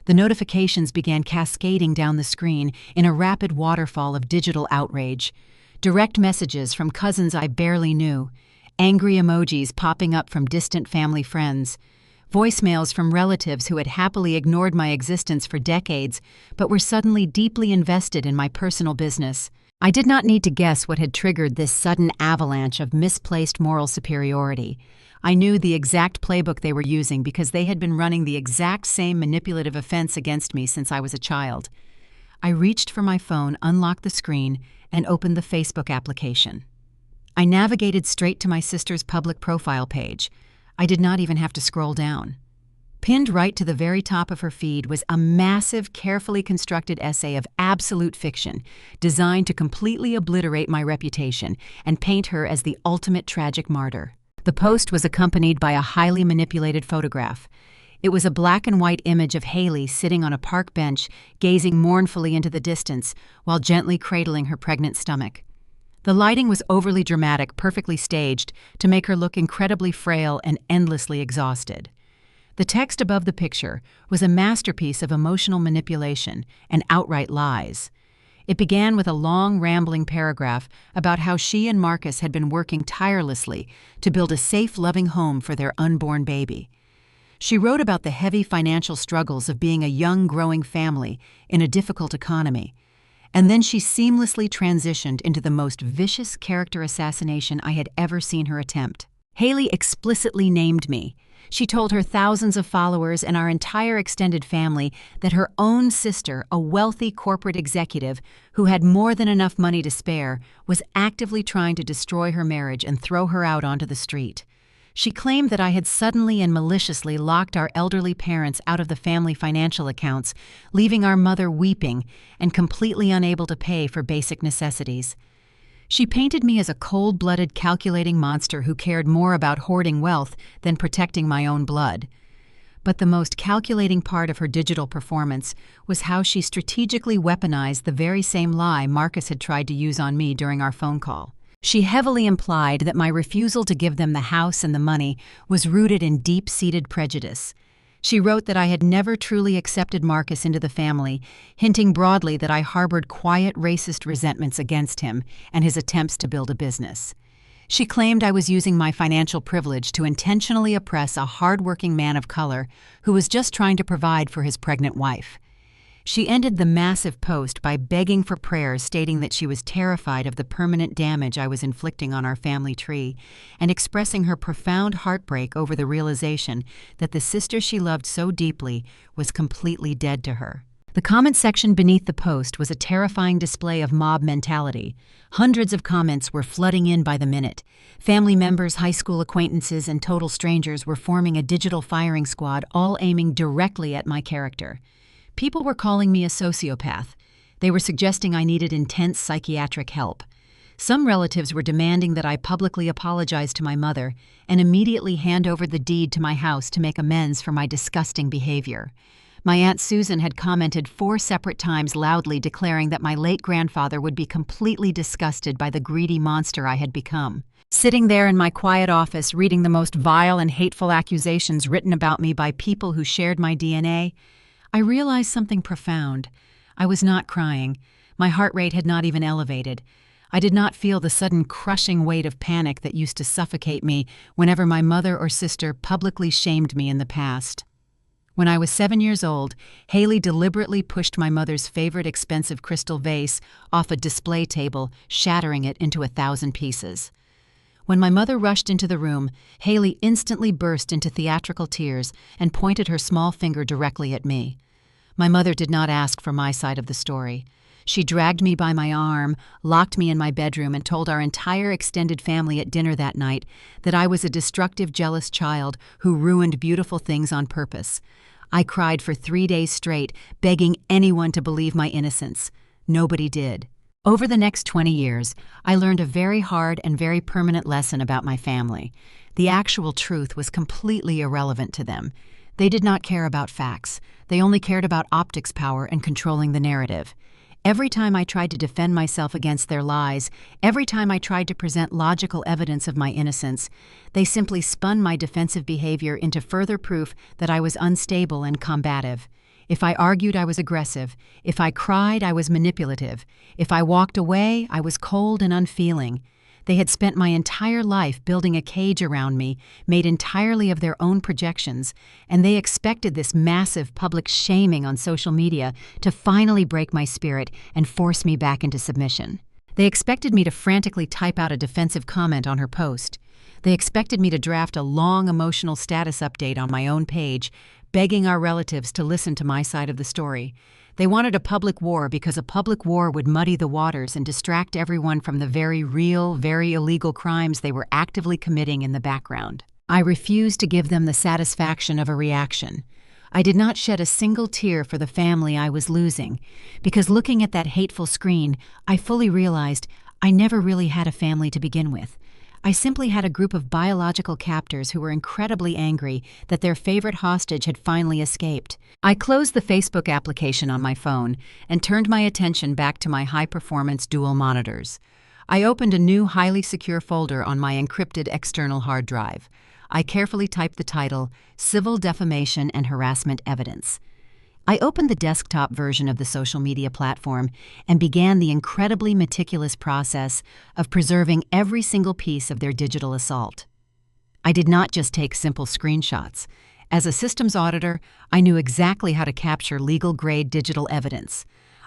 The notifications began cascading down the screen in a rapid waterfall of digital outrage. Direct messages from cousins I barely knew, angry emojis popping up from distant family friends, Voicemails from relatives who had happily ignored my existence for decades, but were suddenly deeply invested in my personal business. I did not need to guess what had triggered this sudden avalanche of misplaced moral superiority. I knew the exact playbook they were using because they had been running the exact same manipulative offense against me since I was a child. I reached for my phone, unlocked the screen, and opened the Facebook application. I navigated straight to my sister's public profile page. I did not even have to scroll down. Pinned right to the very top of her feed was a massive, carefully constructed essay of absolute fiction, designed to completely obliterate my reputation and paint her as the ultimate tragic martyr. The post was accompanied by a highly manipulated photograph. It was a black and white image of Haley sitting on a park bench, gazing mournfully into the distance while gently cradling her pregnant stomach. The lighting was overly dramatic, perfectly staged, to make her look incredibly frail and endlessly exhausted. The text above the picture was a masterpiece of emotional manipulation and outright lies. It began with a long, rambling paragraph about how she and Marcus had been working tirelessly to build a safe, loving home for their unborn baby. She wrote about the heavy financial struggles of being a young, growing family in a difficult economy. And then she seamlessly transitioned into the most vicious character assassination I had ever seen her attempt. Haley explicitly named me. She told her thousands of followers and our entire extended family that her own sister, a wealthy corporate executive who had more than enough money to spare, was actively trying to destroy her marriage and throw her out onto the street. She claimed that I had suddenly and maliciously locked our elderly parents out of the family financial accounts, leaving our mother weeping and completely unable to pay for basic necessities. She painted me as a cold-blooded, calculating monster who cared more about hoarding wealth than protecting my own blood. But the most calculating part of her digital performance was how she strategically weaponized the very same lie Marcus had tried to use on me during our phone call. She heavily implied that my refusal to give them the house and the money was rooted in deep-seated prejudice. She wrote that I had never truly accepted Marcus into the family, hinting broadly that I harbored quiet racist resentments against him and his attempts to build a business. She claimed I was using my financial privilege to intentionally oppress a hard-working man of color who was just trying to provide for his pregnant wife. She ended the massive post by begging for prayers, stating that she was terrified of the permanent damage I was inflicting on our family tree, and expressing her profound heartbreak over the realization that the sister she loved so deeply was completely dead to her. The comment section beneath the post was a terrifying display of mob mentality. Hundreds of comments were flooding in by the minute. Family members, high school acquaintances, and total strangers were forming a digital firing squad, all aiming directly at my character. People were calling me a sociopath. They were suggesting I needed intense psychiatric help. Some relatives were demanding that I publicly apologize to my mother and immediately hand over the deed to my house to make amends for my disgusting behavior. My Aunt Susan had commented 4 separate times loudly declaring that my late grandfather would be completely disgusted by the greedy monster I had become. Sitting there in my quiet office reading the most vile and hateful accusations written about me by people who shared my DNA, I realized something profound. I was not crying. My heart rate had not even elevated. I did not feel the sudden crushing weight of panic that used to suffocate me whenever my mother or sister publicly shamed me in the past. When I was 7 years old, Haley deliberately pushed my mother's favorite expensive crystal vase off a display table, shattering it into 1,000 pieces. When my mother rushed into the room, Haley instantly burst into theatrical tears and pointed her small finger directly at me. My mother did not ask for my side of the story. She dragged me by my arm, locked me in my bedroom, and told our entire extended family at dinner that night that I was a destructive, jealous child who ruined beautiful things on purpose. I cried for 3 days straight, begging anyone to believe my innocence. Nobody did. Over the next 20 years, I learned a very hard and very permanent lesson about my family. The actual truth was completely irrelevant to them. They did not care about facts. They only cared about optics power and controlling the narrative. Every time I tried to defend myself against their lies, every time I tried to present logical evidence of my innocence, they simply spun my defensive behavior into further proof that I was unstable and combative. If I argued, I was aggressive. If I cried, I was manipulative. If I walked away, I was cold and unfeeling. They had spent my entire life building a cage around me, made entirely of their own projections, and they expected this massive public shaming on social media to finally break my spirit and force me back into submission. They expected me to frantically type out a defensive comment on her post. They expected me to draft a long emotional status update on my own page, begging our relatives to listen to my side of the story. They wanted a public war because a public war would muddy the waters and distract everyone from the very real, very illegal crimes they were actively committing in the background. I refused to give them the satisfaction of a reaction. I did not shed a single tear for the family I was losing, because looking at that hateful screen, I fully realized I never really had a family to begin with. I simply had a group of biological captors who were incredibly angry that their favorite hostage had finally escaped. I closed the Facebook application on my phone and turned my attention back to my high-performance dual monitors. I opened a new highly secure folder on my encrypted external hard drive. I carefully typed the title, Civil Defamation and Harassment Evidence. I opened the desktop version of the social media platform and began the incredibly meticulous process of preserving every single piece of their digital assault. I did not just take simple screenshots. As a systems auditor, I knew exactly how to capture legal-grade digital evidence.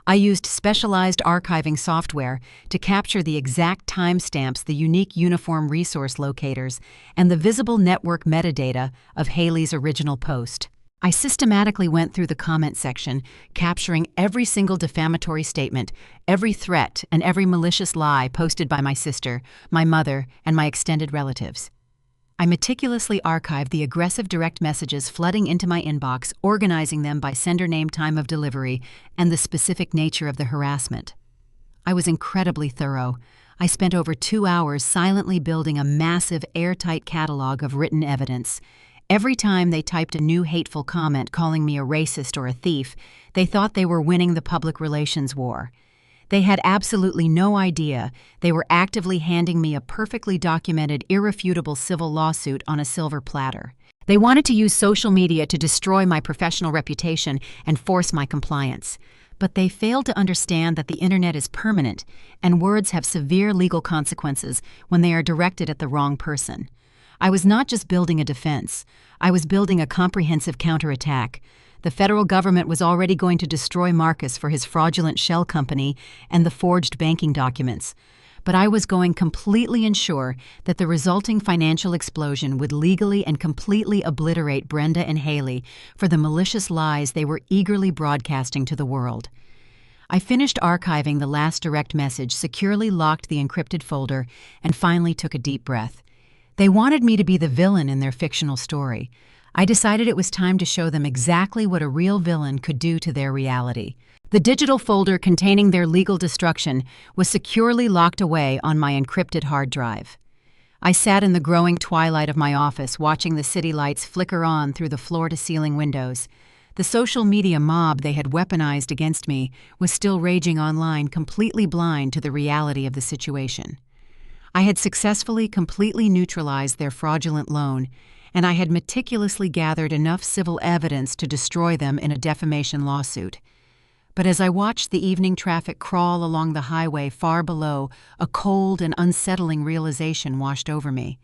I used specialized archiving software to capture the exact timestamps, the unique uniform resource locators, and the visible network metadata of Haley's original post. I systematically went through the comment section, capturing every single defamatory statement, every threat, and every malicious lie posted by my sister, my mother, and my extended relatives. I meticulously archived the aggressive direct messages flooding into my inbox, organizing them by sender name, time of delivery, and the specific nature of the harassment. I was incredibly thorough. I spent over 2 hours silently building a massive, airtight catalog of written evidence. Every time they typed a new hateful comment calling me a racist or a thief, they thought they were winning the public relations war. They had absolutely no idea they were actively handing me a perfectly documented, irrefutable civil lawsuit on a silver platter. They wanted to use social media to destroy my professional reputation and force my compliance. But they failed to understand that the internet is permanent and words have severe legal consequences when they are directed at the wrong person. I was not just building a defense. I was building a comprehensive counterattack. The federal government was already going to destroy Marcus for his fraudulent shell company and the forged banking documents. But I was going completely ensure that the resulting financial explosion would legally and completely obliterate Brenda and Haley for the malicious lies they were eagerly broadcasting to the world. I finished archiving the last direct message, securely locked the encrypted folder, and finally took a deep breath. They wanted me to be the villain in their fictional story. I decided it was time to show them exactly what a real villain could do to their reality. The digital folder containing their legal destruction was securely locked away on my encrypted hard drive. I sat in the growing twilight of my office, watching the city lights flicker on through the floor-to-ceiling windows. The social media mob they had weaponized against me was still raging online, completely blind to the reality of the situation. I had successfully, completely neutralized their fraudulent loan, and I had meticulously gathered enough civil evidence to destroy them in a defamation lawsuit. But as I watched the evening traffic crawl along the highway far below, a cold and unsettling realization washed over me.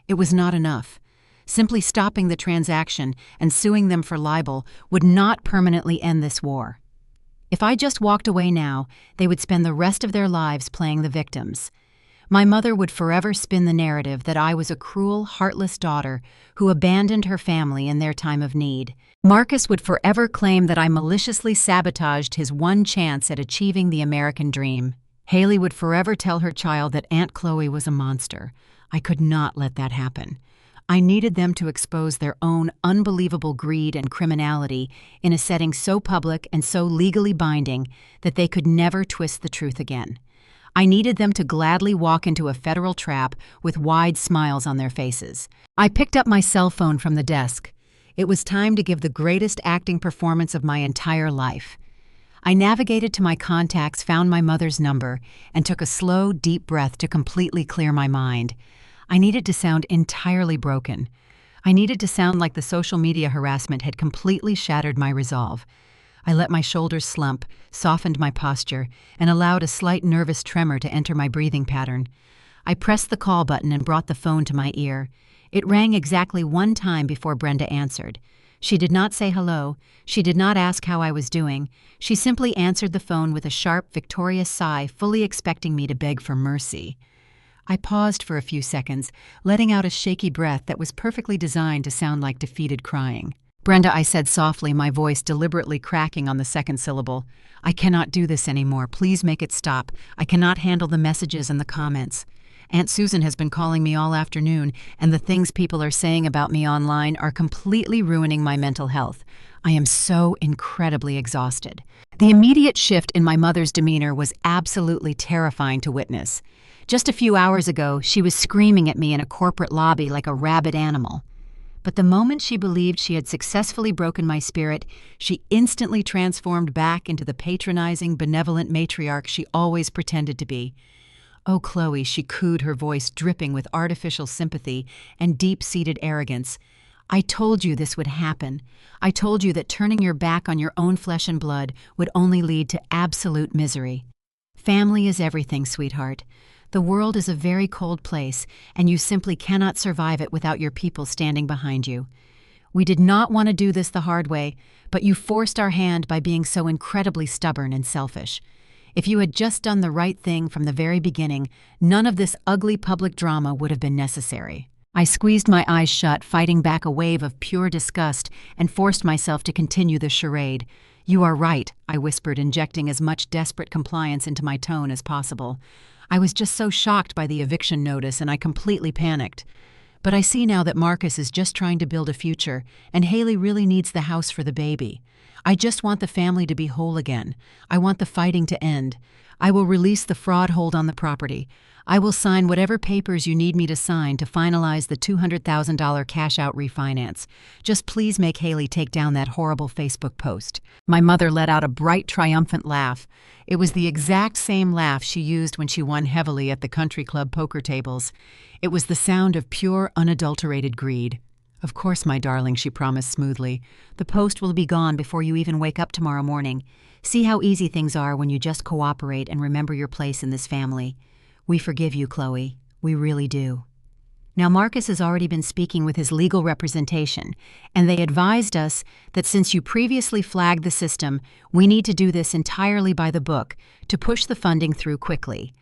It was not enough. Simply stopping the transaction and suing them for libel would not permanently end this war. If I just walked away now, they would spend the rest of their lives playing the victims. My mother would forever spin the narrative that I was a cruel, heartless daughter who abandoned her family in their time of need. Marcus would forever claim that I maliciously sabotaged his one chance at achieving the American dream. Haley would forever tell her child that Aunt Chloe was a monster. I could not let that happen. I needed them to expose their own unbelievable greed and criminality in a setting so public and so legally binding that they could never twist the truth again. I needed them to gladly walk into a federal trap with wide smiles on their faces. I picked up my cell phone from the desk. It was time to give the greatest acting performance of my entire life. I navigated to my contacts, found my mother's number, and took a slow, deep breath to completely clear my mind. I needed to sound entirely broken. I needed to sound like the social media harassment had completely shattered my resolve. I let my shoulders slump, softened my posture, and allowed a slight nervous tremor to enter my breathing pattern. I pressed the call button and brought the phone to my ear. It rang exactly one time before Brenda answered. She did not say hello. She did not ask how I was doing. She simply answered the phone with a sharp, victorious sigh, fully expecting me to beg for mercy. I paused for a few seconds, letting out a shaky breath that was perfectly designed to sound like defeated crying. "Brenda," I said softly, my voice deliberately cracking on the second syllable. "I cannot do this anymore. Please make it stop. I cannot handle the messages and the comments. Aunt Susan has been calling me all afternoon, and the things people are saying about me online are completely ruining my mental health. I am so incredibly exhausted." The immediate shift in my mother's demeanor was absolutely terrifying to witness. Just a few hours ago, she was screaming at me in a corporate lobby like a rabid animal. But the moment she believed she had successfully broken my spirit, she instantly transformed back into the patronizing, benevolent matriarch she always pretended to be. "Oh, Chloe," she cooed, her voice dripping with artificial sympathy and deep-seated arrogance. "I told you this would happen. I told you that turning your back on your own flesh and blood would only lead to absolute misery. Family is everything, sweetheart. The world is a very cold place, and you simply cannot survive it without your people standing behind you. We did not want to do this the hard way, but you forced our hand by being so incredibly stubborn and selfish. If you had just done the right thing from the very beginning, none of this ugly public drama would have been necessary." I squeezed my eyes shut, fighting back a wave of pure disgust, and forced myself to continue the charade. "You are right," I whispered, injecting as much desperate compliance into my tone as possible. "I was just so shocked by the eviction notice, and I completely panicked. But I see now that Marcus is just trying to build a future, and Haley really needs the house for the baby. I just want the family to be whole again. I want the fighting to end. I will release the fraud hold on the property. I will sign whatever papers you need me to sign to finalize the $200,000 cash-out refinance. Just please make Haley take down that horrible Facebook post." My mother let out a bright, triumphant laugh. It was the exact same laugh she used when she won heavily at the country club poker tables. It was the sound of pure, unadulterated greed. "Of course, my darling," she promised smoothly. "The post will be gone before you even wake up tomorrow morning. See how easy things are when you just cooperate and remember your place in this family. We forgive you, Chloe. We really do." Now, Marcus has already been speaking with his legal representation, and they advised us that since you previously flagged the system, we need to do this entirely by the book to push the funding through quickly.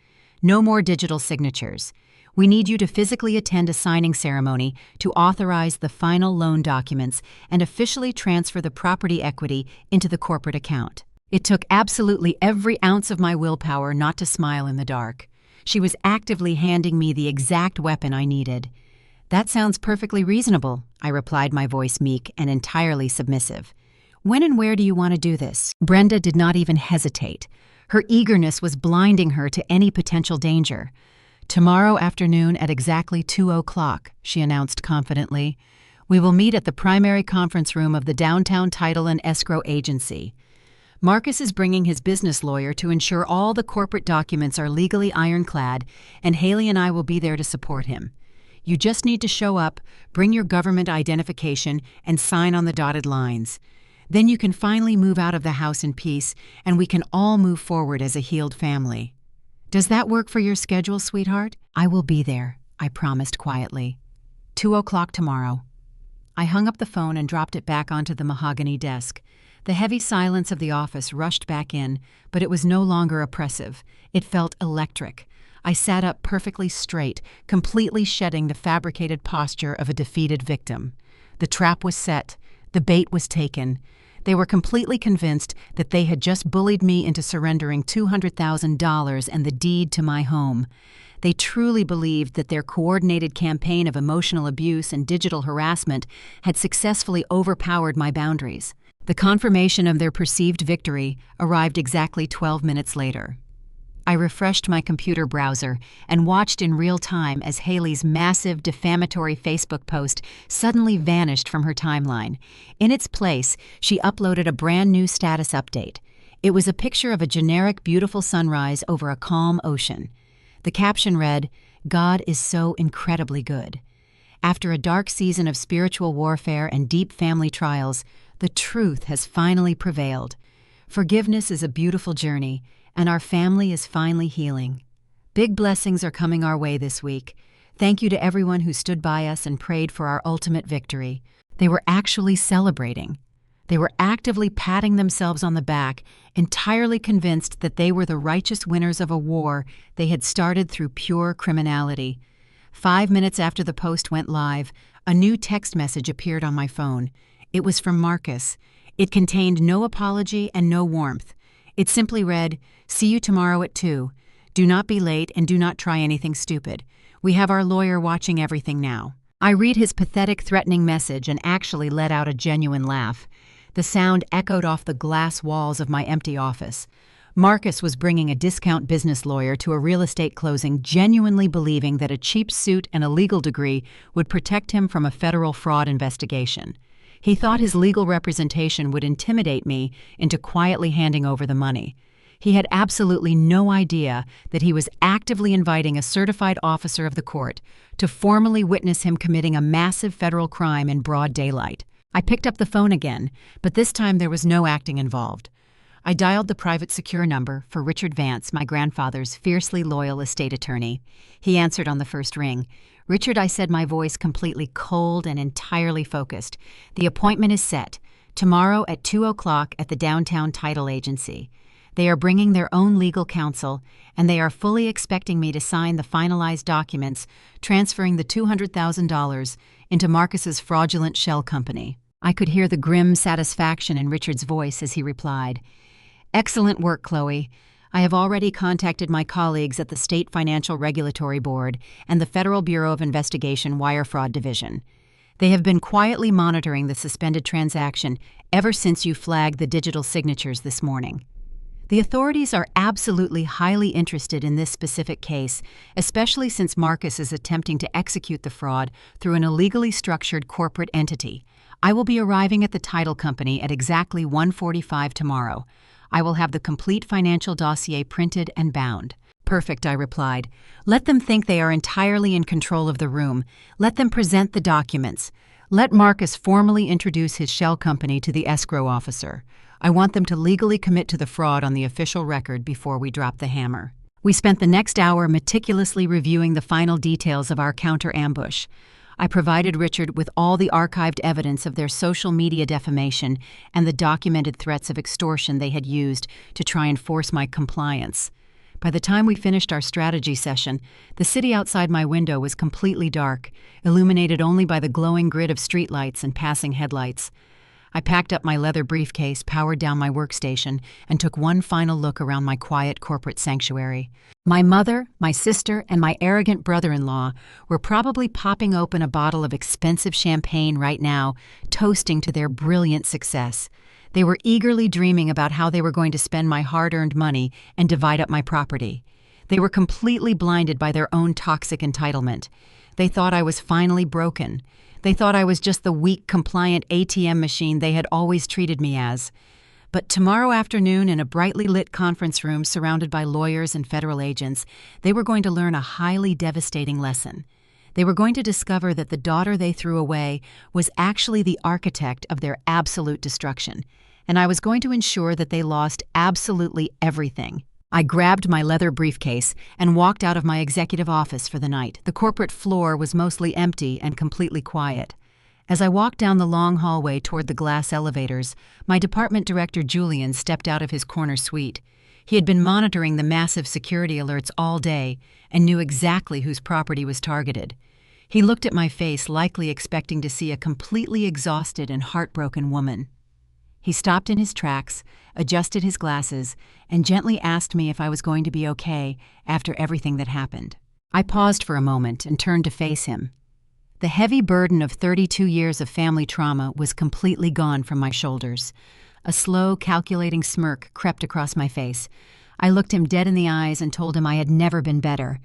No more digital signatures. We need you to physically attend a signing ceremony to authorize the final loan documents and officially transfer the property equity into the corporate account. It took absolutely every ounce of my willpower not to smile in the dark. She was actively handing me the exact weapon I needed. "That sounds perfectly reasonable," I replied, my voice meek and entirely submissive. "When and where do you want to do this?" Brenda did not even hesitate. Her eagerness was blinding her to any potential danger. "Tomorrow afternoon at exactly 2:00, she announced confidently. "We will meet at the primary conference room of the Downtown Title and Escrow Agency. Marcus is bringing his business lawyer to ensure all the corporate documents are legally ironclad, and Haley and I will be there to support him. You just need to show up, bring your government identification, and sign on the dotted lines. Then you can finally move out of the house in peace, and we can all move forward as a healed family. Does that work for your schedule, sweetheart?" "I will be there," I promised quietly. 2:00 tomorrow. I hung up the phone and dropped it back onto the mahogany desk. The heavy silence of the office rushed back in, but it was no longer oppressive. It felt electric. I sat up perfectly straight, completely shedding the fabricated posture of a defeated victim. The trap was set. The bait was taken. They were completely convinced that they had just bullied me into surrendering $200,000 and the deed to my home. They truly believed that their coordinated campaign of emotional abuse and digital harassment had successfully overpowered my boundaries. The confirmation of their perceived victory arrived exactly 12 minutes later. I refreshed my computer browser and watched in real time as Haley's massive defamatory Facebook post suddenly vanished from her timeline. In its place, she uploaded a brand new status update. It was a picture of a generic beautiful sunrise over a calm ocean. The caption read, "God is so incredibly good. After a dark season of spiritual warfare and deep family trials, the truth has finally prevailed. Forgiveness is a beautiful journey, and our family is finally healing. Big blessings are coming our way this week. Thank you to everyone who stood by us and prayed for our ultimate victory. They were actually celebrating. They were actively patting themselves on the back, entirely convinced that they were the righteous winners of a war they had started through pure criminality. 5 minutes after the post went live, a new text message appeared on my phone. It was from Marcus. It contained no apology and no warmth. It simply read, "See you tomorrow at 2. Do not be late and do not try anything stupid. We have our lawyer watching everything now." I read his pathetic, threatening message and actually let out a genuine laugh. The sound echoed off the glass walls of my empty office. Marcus was bringing a discount business lawyer to a real estate closing, genuinely believing that a cheap suit and a legal degree would protect him from a federal fraud investigation. He thought his legal representation would intimidate me into quietly handing over the money. He had absolutely no idea that he was actively inviting a certified officer of the court to formally witness him committing a massive federal crime in broad daylight. I picked up the phone again, but this time there was no acting involved. I dialed the private secure number for Richard Vance, my grandfather's fiercely loyal estate attorney. He answered on the first ring. "Richard," I said, my voice completely cold and entirely focused. "The appointment is set. Tomorrow at 2 o'clock at the downtown title agency. They are bringing their own legal counsel, and they are fully expecting me to sign the finalized documents transferring the $200,000 into Marcus's fraudulent shell company." I could hear the grim satisfaction in Richard's voice as he replied, "Excellent work, Chloe. I have already contacted my colleagues at the State Financial Regulatory Board and the Federal Bureau of Investigation Wire Fraud Division. They have been quietly monitoring the suspended transaction ever since you flagged the digital signatures this morning. The authorities are absolutely highly interested in this specific case, especially since Marcus is attempting to execute the fraud through an illegally structured corporate entity. I will be arriving at the title company at exactly 1:45 tomorrow. I will have the complete financial dossier printed and bound." "Perfect," I replied. "Let them think they are entirely in control of the room. Let them present the documents. Let Marcus formally introduce his shell company to the escrow officer. I want them to legally commit to the fraud on the official record before we drop the hammer." We spent the next hour meticulously reviewing the final details of our counter-ambush. I provided Richard with all the archived evidence of their social media defamation and the documented threats of extortion they had used to try and force my compliance. By the time we finished our strategy session, the city outside my window was completely dark, illuminated only by the glowing grid of streetlights and passing headlights. I packed up my leather briefcase, powered down my workstation, and took one final look around my quiet corporate sanctuary. My mother, my sister, and my arrogant brother-in-law were probably popping open a bottle of expensive champagne right now, toasting to their brilliant success. They were eagerly dreaming about how they were going to spend my hard-earned money and divide up my property. They were completely blinded by their own toxic entitlement. They thought I was finally broken. They thought I was just the weak, compliant ATM machine they had always treated me as. But tomorrow afternoon, in a brightly lit conference room surrounded by lawyers and federal agents, they were going to learn a highly devastating lesson. They were going to discover that the daughter they threw away was actually the architect of their absolute destruction, and I was going to ensure that they lost absolutely everything. I grabbed my leather briefcase and walked out of my executive office for the night. The corporate floor was mostly empty and completely quiet. As I walked down the long hallway toward the glass elevators, my department director Julian stepped out of his corner suite. He had been monitoring the massive security alerts all day and knew exactly whose property was targeted. He looked at my face, likely expecting to see a completely exhausted and heartbroken woman. He stopped in his tracks, adjusted his glasses, and gently asked me if I was going to be okay after everything that happened. I paused for a moment and turned to face him. The heavy burden of 32 years of family trauma was completely gone from my shoulders. A slow, calculating smirk crept across my face. I looked him dead in the eyes and told him I had never been better.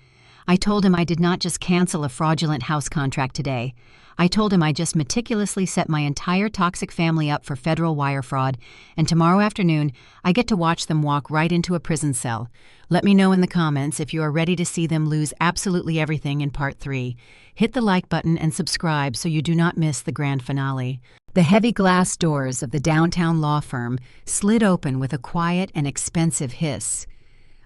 I told him I did not just cancel a fraudulent house contract today. I told him I just meticulously set my entire toxic family up for federal wire fraud, and tomorrow afternoon I get to watch them walk right into a prison cell. Let me know in the comments if you are ready to see them lose absolutely everything in Part 3. Hit the like button and subscribe so you do not miss the grand finale. The heavy glass doors of the downtown law firm slid open with a quiet and expensive hiss.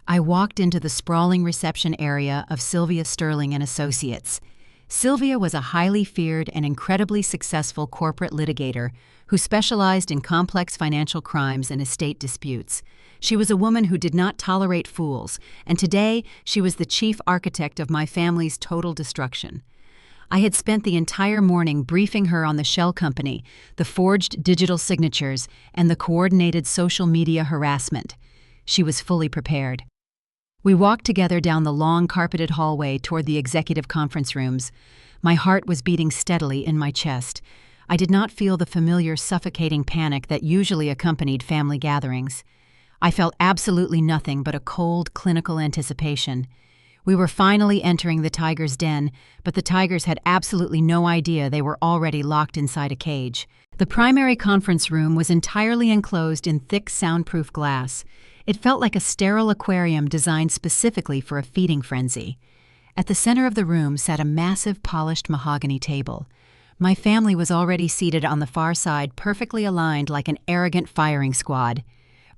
I walked into the sprawling reception area of Sylvia Sterling and Associates. Sylvia was a highly feared and incredibly successful corporate litigator who specialized in complex financial crimes and estate disputes. She was a woman who did not tolerate fools, and today she was the chief architect of my family's total destruction. I had spent the entire morning briefing her on the shell company, the forged digital signatures, and the coordinated social media harassment. She was fully prepared. We walked together down the long carpeted hallway toward the executive conference rooms. My heart was beating steadily in my chest. I did not feel the familiar suffocating panic that usually accompanied family gatherings. I felt absolutely nothing but a cold, clinical anticipation. We were finally entering the tiger's den, but the tigers had absolutely no idea they were already locked inside a cage. The primary conference room was entirely enclosed in thick, soundproof glass. It felt like a sterile aquarium designed specifically for a feeding frenzy. At the center of the room sat a massive, polished mahogany table. My family was already seated on the far side, perfectly aligned like an arrogant firing squad.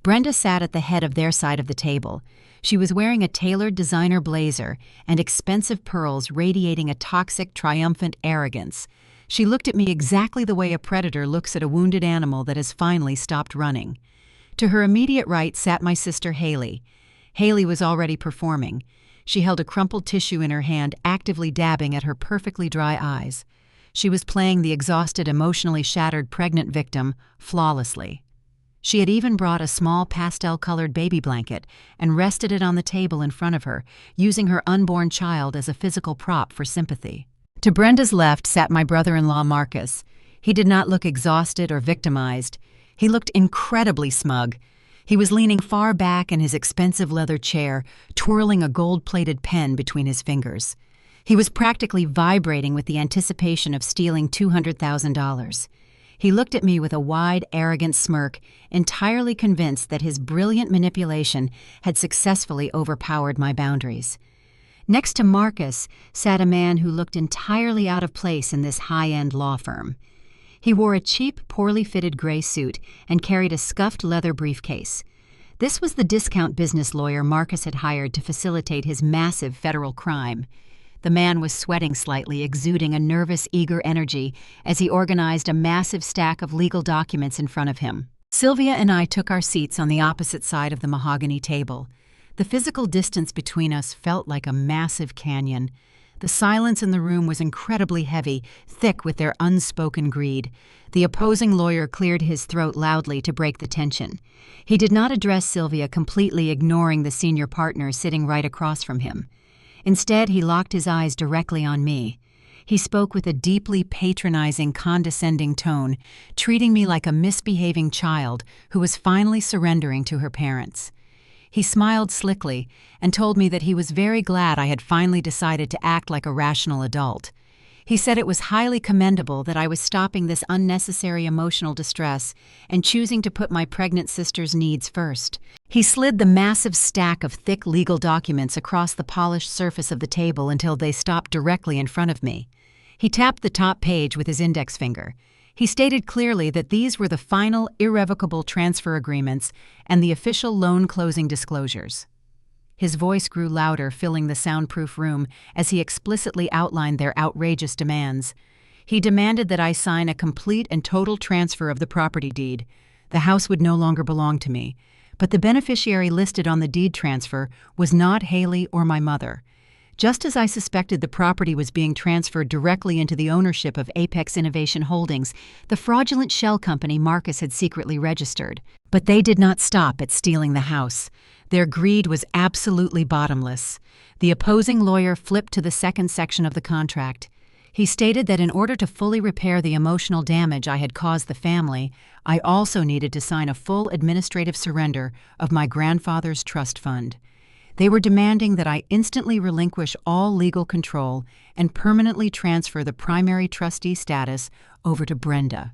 Brenda sat at the head of their side of the table. She was wearing a tailored designer blazer and expensive pearls radiating a toxic, triumphant arrogance. She looked at me exactly the way a predator looks at a wounded animal that has finally stopped running. To her immediate right sat my sister Haley. Haley was already performing. She held a crumpled tissue in her hand, actively dabbing at her perfectly dry eyes. She was playing the exhausted, emotionally shattered pregnant victim flawlessly. She had even brought a small pastel-colored baby blanket and rested it on the table in front of her, using her unborn child as a physical prop for sympathy. To Brenda's left sat my brother-in-law Marcus. He did not look exhausted or victimized. He looked incredibly smug. He was leaning far back in his expensive leather chair, twirling a gold-plated pen between his fingers. He was practically vibrating with the anticipation of stealing $200,000. He looked at me with a wide, arrogant smirk, entirely convinced that his brilliant manipulation had successfully overpowered my boundaries. Next to Marcus sat a man who looked entirely out of place in this high-end law firm. He wore a cheap, poorly fitted gray suit and carried a scuffed leather briefcase. This was the discount business lawyer Marcus had hired to facilitate his massive federal crime. The man was sweating slightly, exuding a nervous, eager energy as he organized a massive stack of legal documents in front of him. Sylvia and I took our seats on the opposite side of the mahogany table. The physical distance between us felt like a massive canyon. The silence in the room was incredibly heavy, thick with their unspoken greed. The opposing lawyer cleared his throat loudly to break the tension. He did not address Sylvia, completely ignoring the senior partner sitting right across from him. Instead, he locked his eyes directly on me. He spoke with a deeply patronizing, condescending tone, treating me like a misbehaving child who was finally surrendering to her parents. He smiled slickly and told me that he was very glad I had finally decided to act like a rational adult. He said it was highly commendable that I was stopping this unnecessary emotional distress and choosing to put my pregnant sister's needs first. He slid the massive stack of thick legal documents across the polished surface of the table until they stopped directly in front of me. He tapped the top page with his index finger. He stated clearly that these were the final, irrevocable transfer agreements and the official loan closing disclosures. His voice grew louder, filling the soundproof room as he explicitly outlined their outrageous demands. He demanded that I sign a complete and total transfer of the property deed. The house would no longer belong to me, but the beneficiary listed on the deed transfer was not Haley or my mother. Just as I suspected the property was being transferred directly into the ownership of Apex Innovation Holdings, the fraudulent shell company Marcus had secretly registered. But they did not stop at stealing the house. Their greed was absolutely bottomless. The opposing lawyer flipped to the second section of the contract. He stated that in order to fully repair the emotional damage I had caused the family, I also needed to sign a full administrative surrender of my grandfather's trust fund. They were demanding that I instantly relinquish all legal control and permanently transfer the primary trustee status over to Brenda.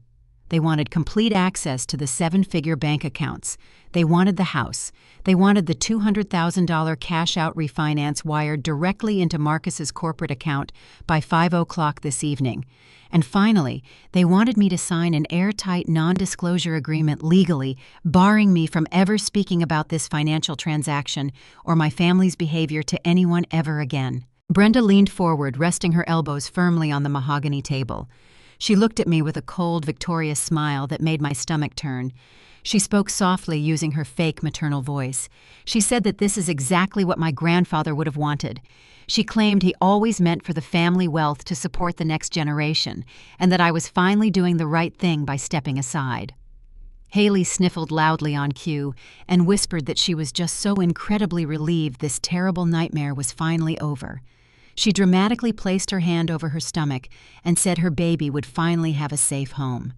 They wanted complete access to the seven-figure bank accounts. They wanted the house. They wanted the $200,000 cash-out refinance wired directly into Marcus's corporate account by 5 o'clock this evening. And finally, they wanted me to sign an airtight non-disclosure agreement legally, barring me from ever speaking about this financial transaction or my family's behavior to anyone ever again. Brenda leaned forward, resting her elbows firmly on the mahogany table. She looked at me with a cold, victorious smile that made my stomach turn. She spoke softly, using her fake maternal voice. She said that this is exactly what my grandfather would have wanted. She claimed he always meant for the family wealth to support the next generation, and that I was finally doing the right thing by stepping aside. Haley sniffled loudly on cue and whispered that she was just so incredibly relieved this terrible nightmare was finally over. She dramatically placed her hand over her stomach and said her baby would finally have a safe home.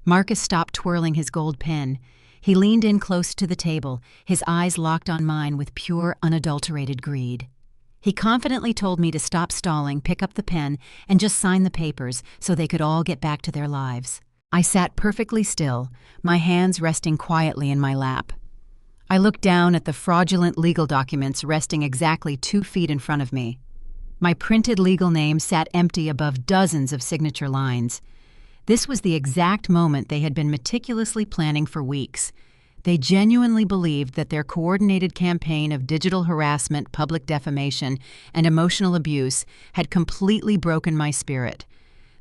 Marcus stopped twirling his gold pen. He leaned in close to the table, his eyes locked on mine with pure, unadulterated greed. He confidently told me to stop stalling, pick up the pen, and just sign the papers so they could all get back to their lives. I sat perfectly still, my hands resting quietly in my lap. I looked down at the fraudulent legal documents resting exactly 2 feet in front of me. My printed legal name sat empty above dozens of signature lines. This was the exact moment they had been meticulously planning for weeks. They genuinely believed that their coordinated campaign of digital harassment, public defamation, and emotional abuse had completely broken my spirit.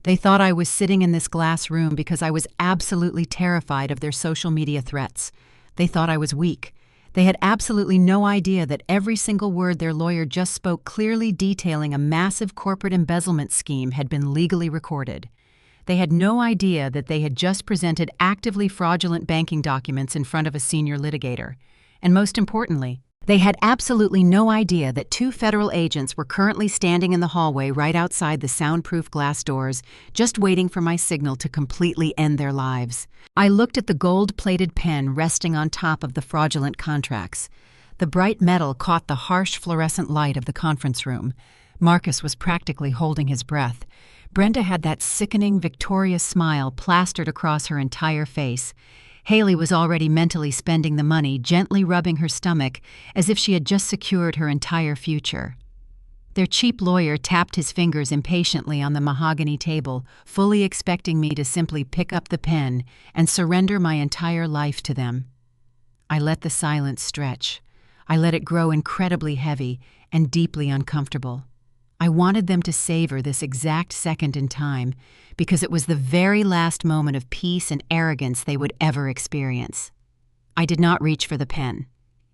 They thought I was sitting in this glass room because I was absolutely terrified of their social media threats. They thought I was weak. They had absolutely no idea that every single word their lawyer just spoke, clearly detailing a massive corporate embezzlement scheme, had been legally recorded. They had no idea that they had just presented actively fraudulent banking documents in front of a senior litigator. And most importantly, they had absolutely no idea that 2 federal agents were currently standing in the hallway right outside the soundproof glass doors, just waiting for my signal to completely end their lives. I looked at the gold-plated pen resting on top of the fraudulent contracts. The bright metal caught the harsh fluorescent light of the conference room. Marcus was practically holding his breath. Brenda had that sickening, victorious smile plastered across her entire face. Haley was already mentally spending the money, gently rubbing her stomach as if she had just secured her entire future. Their cheap lawyer tapped his fingers impatiently on the mahogany table, fully expecting me to simply pick up the pen and surrender my entire life to them. I let the silence stretch. I let it grow incredibly heavy and deeply uncomfortable. I wanted them to savor this exact second in time because it was the very last moment of peace and arrogance they would ever experience. I did not reach for the pen.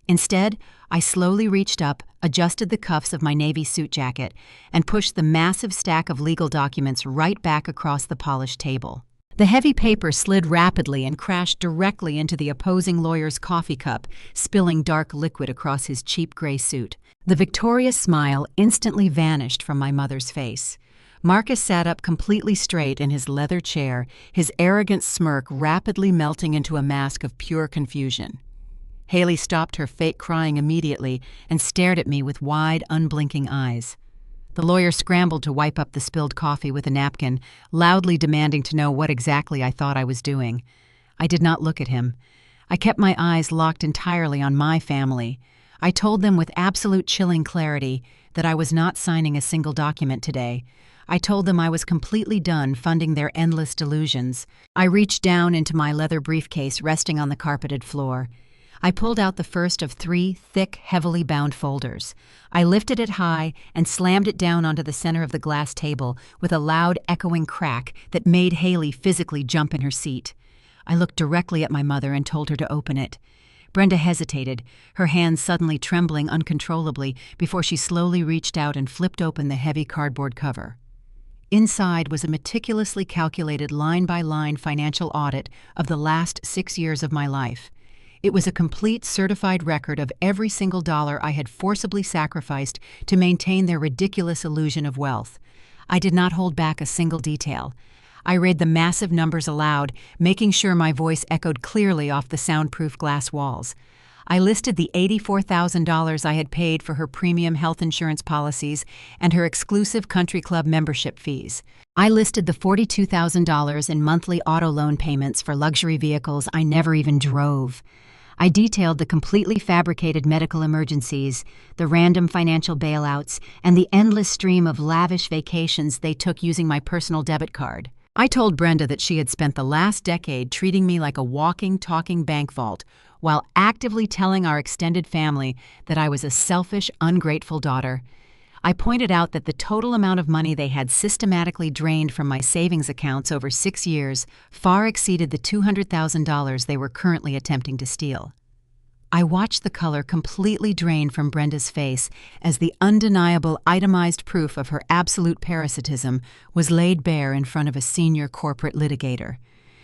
Instead, I slowly reached up, adjusted the cuffs of my navy suit jacket, and pushed the massive stack of legal documents right back across the polished table. The heavy paper slid rapidly and crashed directly into the opposing lawyer's coffee cup, spilling dark liquid across his cheap gray suit. The victorious smile instantly vanished from my mother's face. Marcus sat up completely straight in his leather chair, his arrogant smirk rapidly melting into a mask of pure confusion. Haley stopped her fake crying immediately and stared at me with wide, unblinking eyes. The lawyer scrambled to wipe up the spilled coffee with a napkin, loudly demanding to know what exactly I thought I was doing. I did not look at him. I kept my eyes locked entirely on my family. I told them with absolute chilling clarity that I was not signing a single document today. I told them I was completely done funding their endless delusions. I reached down into my leather briefcase resting on the carpeted floor. I pulled out the first of 3 thick, heavily bound folders. I lifted it high and slammed it down onto the center of the glass table with a loud, echoing crack that made Haley physically jump in her seat. I looked directly at my mother and told her to open it. Brenda hesitated, her hands suddenly trembling uncontrollably before she slowly reached out and flipped open the heavy cardboard cover. Inside was a meticulously calculated line-by-line financial audit of the last 6 years of my life. It was a complete certified record of every single dollar I had forcibly sacrificed to maintain their ridiculous illusion of wealth. I did not hold back a single detail. I read the massive numbers aloud, making sure my voice echoed clearly off the soundproof glass walls. I listed the $84,000 I had paid for her premium health insurance policies and her exclusive country club membership fees. I listed the $42,000 in monthly auto loan payments for luxury vehicles I never even drove. I detailed the completely fabricated medical emergencies, the random financial bailouts, and the endless stream of lavish vacations they took using my personal debit card. I told Brenda that she had spent the last decade treating me like a walking, talking bank vault, while actively telling our extended family that I was a selfish, ungrateful daughter. I pointed out that the total amount of money they had systematically drained from my savings accounts over 6 years far exceeded the $200,000 they were currently attempting to steal. I watched the color completely drain from Brenda's face as the undeniable itemized proof of her absolute parasitism was laid bare in front of a senior corporate litigator.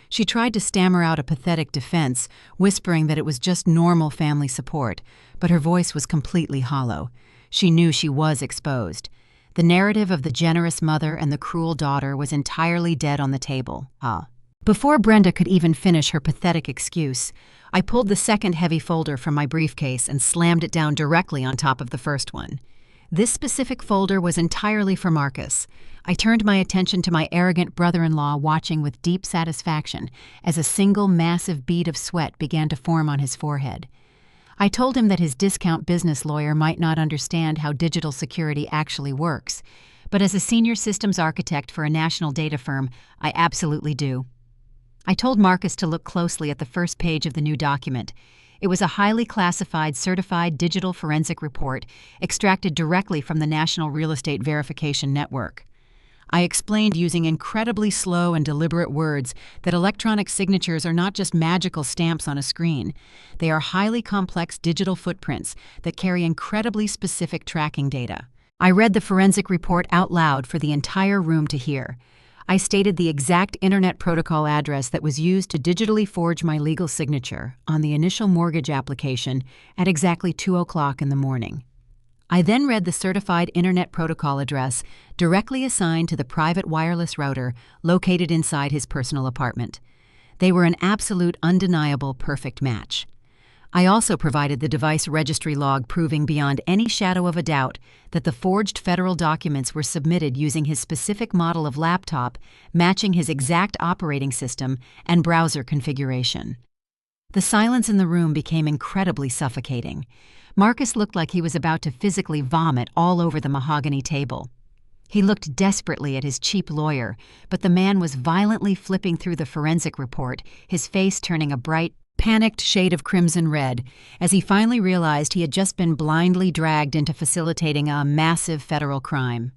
She tried to stammer out a pathetic defense, whispering that it was just normal family support, but her voice was completely hollow. She knew she was exposed. The narrative of the generous mother and the cruel daughter was entirely dead on the table. Before Brenda could even finish her pathetic excuse, I pulled the second heavy folder from my briefcase and slammed it down directly on top of the first one. This specific folder was entirely for Marcus. I turned my attention to my arrogant brother-in-law, watching with deep satisfaction as a single massive bead of sweat began to form on his forehead. I told him that his discount business lawyer might not understand how digital security actually works, but as a senior systems architect for a national data firm, I absolutely do. I told Marcus to look closely at the first page of the new document. It was a highly classified, certified digital forensic report extracted directly from the National Real Estate Verification Network. I explained using incredibly slow and deliberate words that electronic signatures are not just magical stamps on a screen. They are highly complex digital footprints that carry incredibly specific tracking data. I read the forensic report out loud for the entire room to hear. I stated the exact Internet Protocol address that was used to digitally forge my legal signature on the initial mortgage application at exactly 2 o'clock in the morning. I then read the certified Internet Protocol address directly assigned to the private wireless router located inside his personal apartment. They were an absolute, undeniable, perfect match. I also provided the device registry log proving beyond any shadow of a doubt that the forged federal documents were submitted using his specific model of laptop, matching his exact operating system and browser configuration. The silence in the room became incredibly suffocating. Marcus looked like he was about to physically vomit all over the mahogany table. He looked desperately at his cheap lawyer, but the man was violently flipping through the forensic report, his face turning a bright, panicked shade of crimson red, as he finally realized he had just been blindly dragged into facilitating a massive federal crime.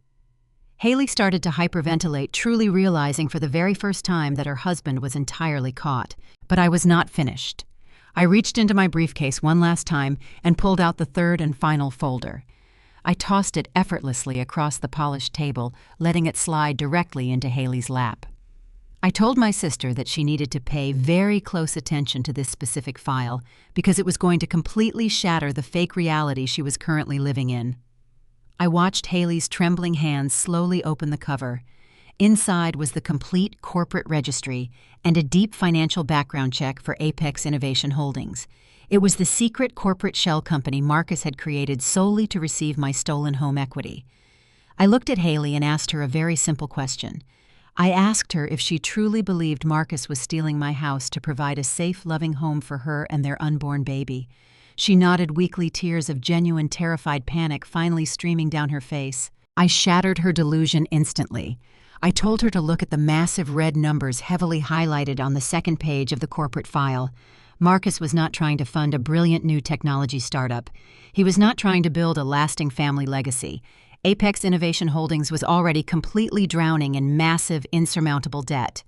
Haley started to hyperventilate, truly realizing for the very first time that her husband was entirely caught. But I was not finished. I reached into my briefcase one last time and pulled out the third and final folder. I tossed it effortlessly across the polished table, letting it slide directly into Haley's lap. I told my sister that she needed to pay very close attention to this specific file because it was going to completely shatter the fake reality she was currently living in. I watched Haley's trembling hands slowly open the cover. Inside was the complete corporate registry and a deep financial background check for Apex Innovation Holdings. It was the secret corporate shell company Marcus had created solely to receive my stolen home equity. I looked at Haley and asked her a very simple question. I asked her if she truly believed Marcus was stealing my house to provide a safe, loving home for her and their unborn baby. She nodded, weakly, tears of genuine, terrified panic finally streaming down her face. I shattered her delusion instantly. I told her to look at the massive red numbers heavily highlighted on the second page of the corporate file. Marcus was not trying to fund a brilliant new technology startup. He was not trying to build a lasting family legacy. Apex Innovation Holdings was already completely drowning in massive, insurmountable debt.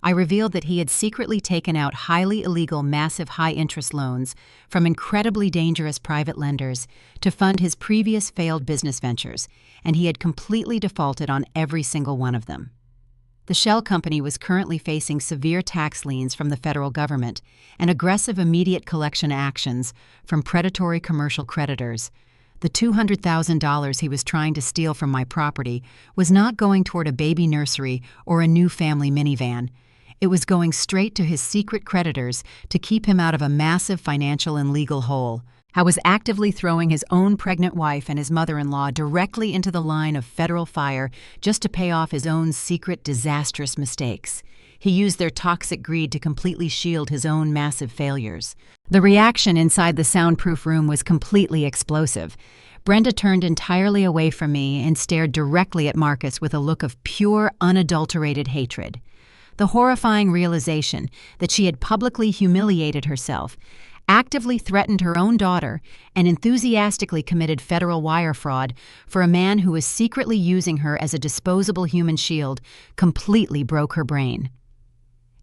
I revealed that he had secretly taken out highly illegal, massive, high-interest loans from incredibly dangerous private lenders to fund his previous failed business ventures, and he had completely defaulted on every single one of them. The shell company was currently facing severe tax liens from the federal government and aggressive immediate collection actions from predatory commercial creditors. The $200,000 he was trying to steal from my property was not going toward a baby nursery or a new family minivan. It was going straight to his secret creditors to keep him out of a massive financial and legal hole. I was actively throwing his own pregnant wife and his mother-in-law directly into the line of federal fire just to pay off his own secret, disastrous mistakes. He used their toxic greed to completely shield his own massive failures. The reaction inside the soundproof room was completely explosive. Brenda turned entirely away from me and stared directly at Marcus with a look of pure, unadulterated hatred. The horrifying realization that she had publicly humiliated herself, actively threatened her own daughter, and enthusiastically committed federal wire fraud for a man who was secretly using her as a disposable human shield completely broke her brain.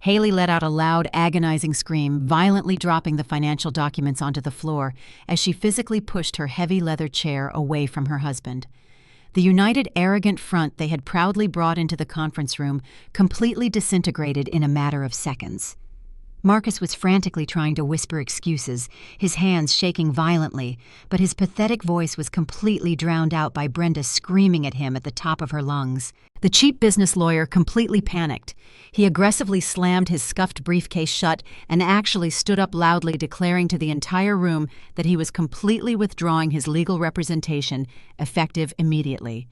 Haley let out a loud, agonizing scream, violently dropping the financial documents onto the floor as she physically pushed her heavy leather chair away from her husband. The united, arrogant front they had proudly brought into the conference room completely disintegrated in a matter of seconds. Marcus was frantically trying to whisper excuses, his hands shaking violently, but his pathetic voice was completely drowned out by Brenda screaming at him at the top of her lungs. The cheap business lawyer completely panicked. He aggressively slammed his scuffed briefcase shut and actually stood up loudly, declaring to the entire room that he was completely withdrawing his legal representation, effective immediately.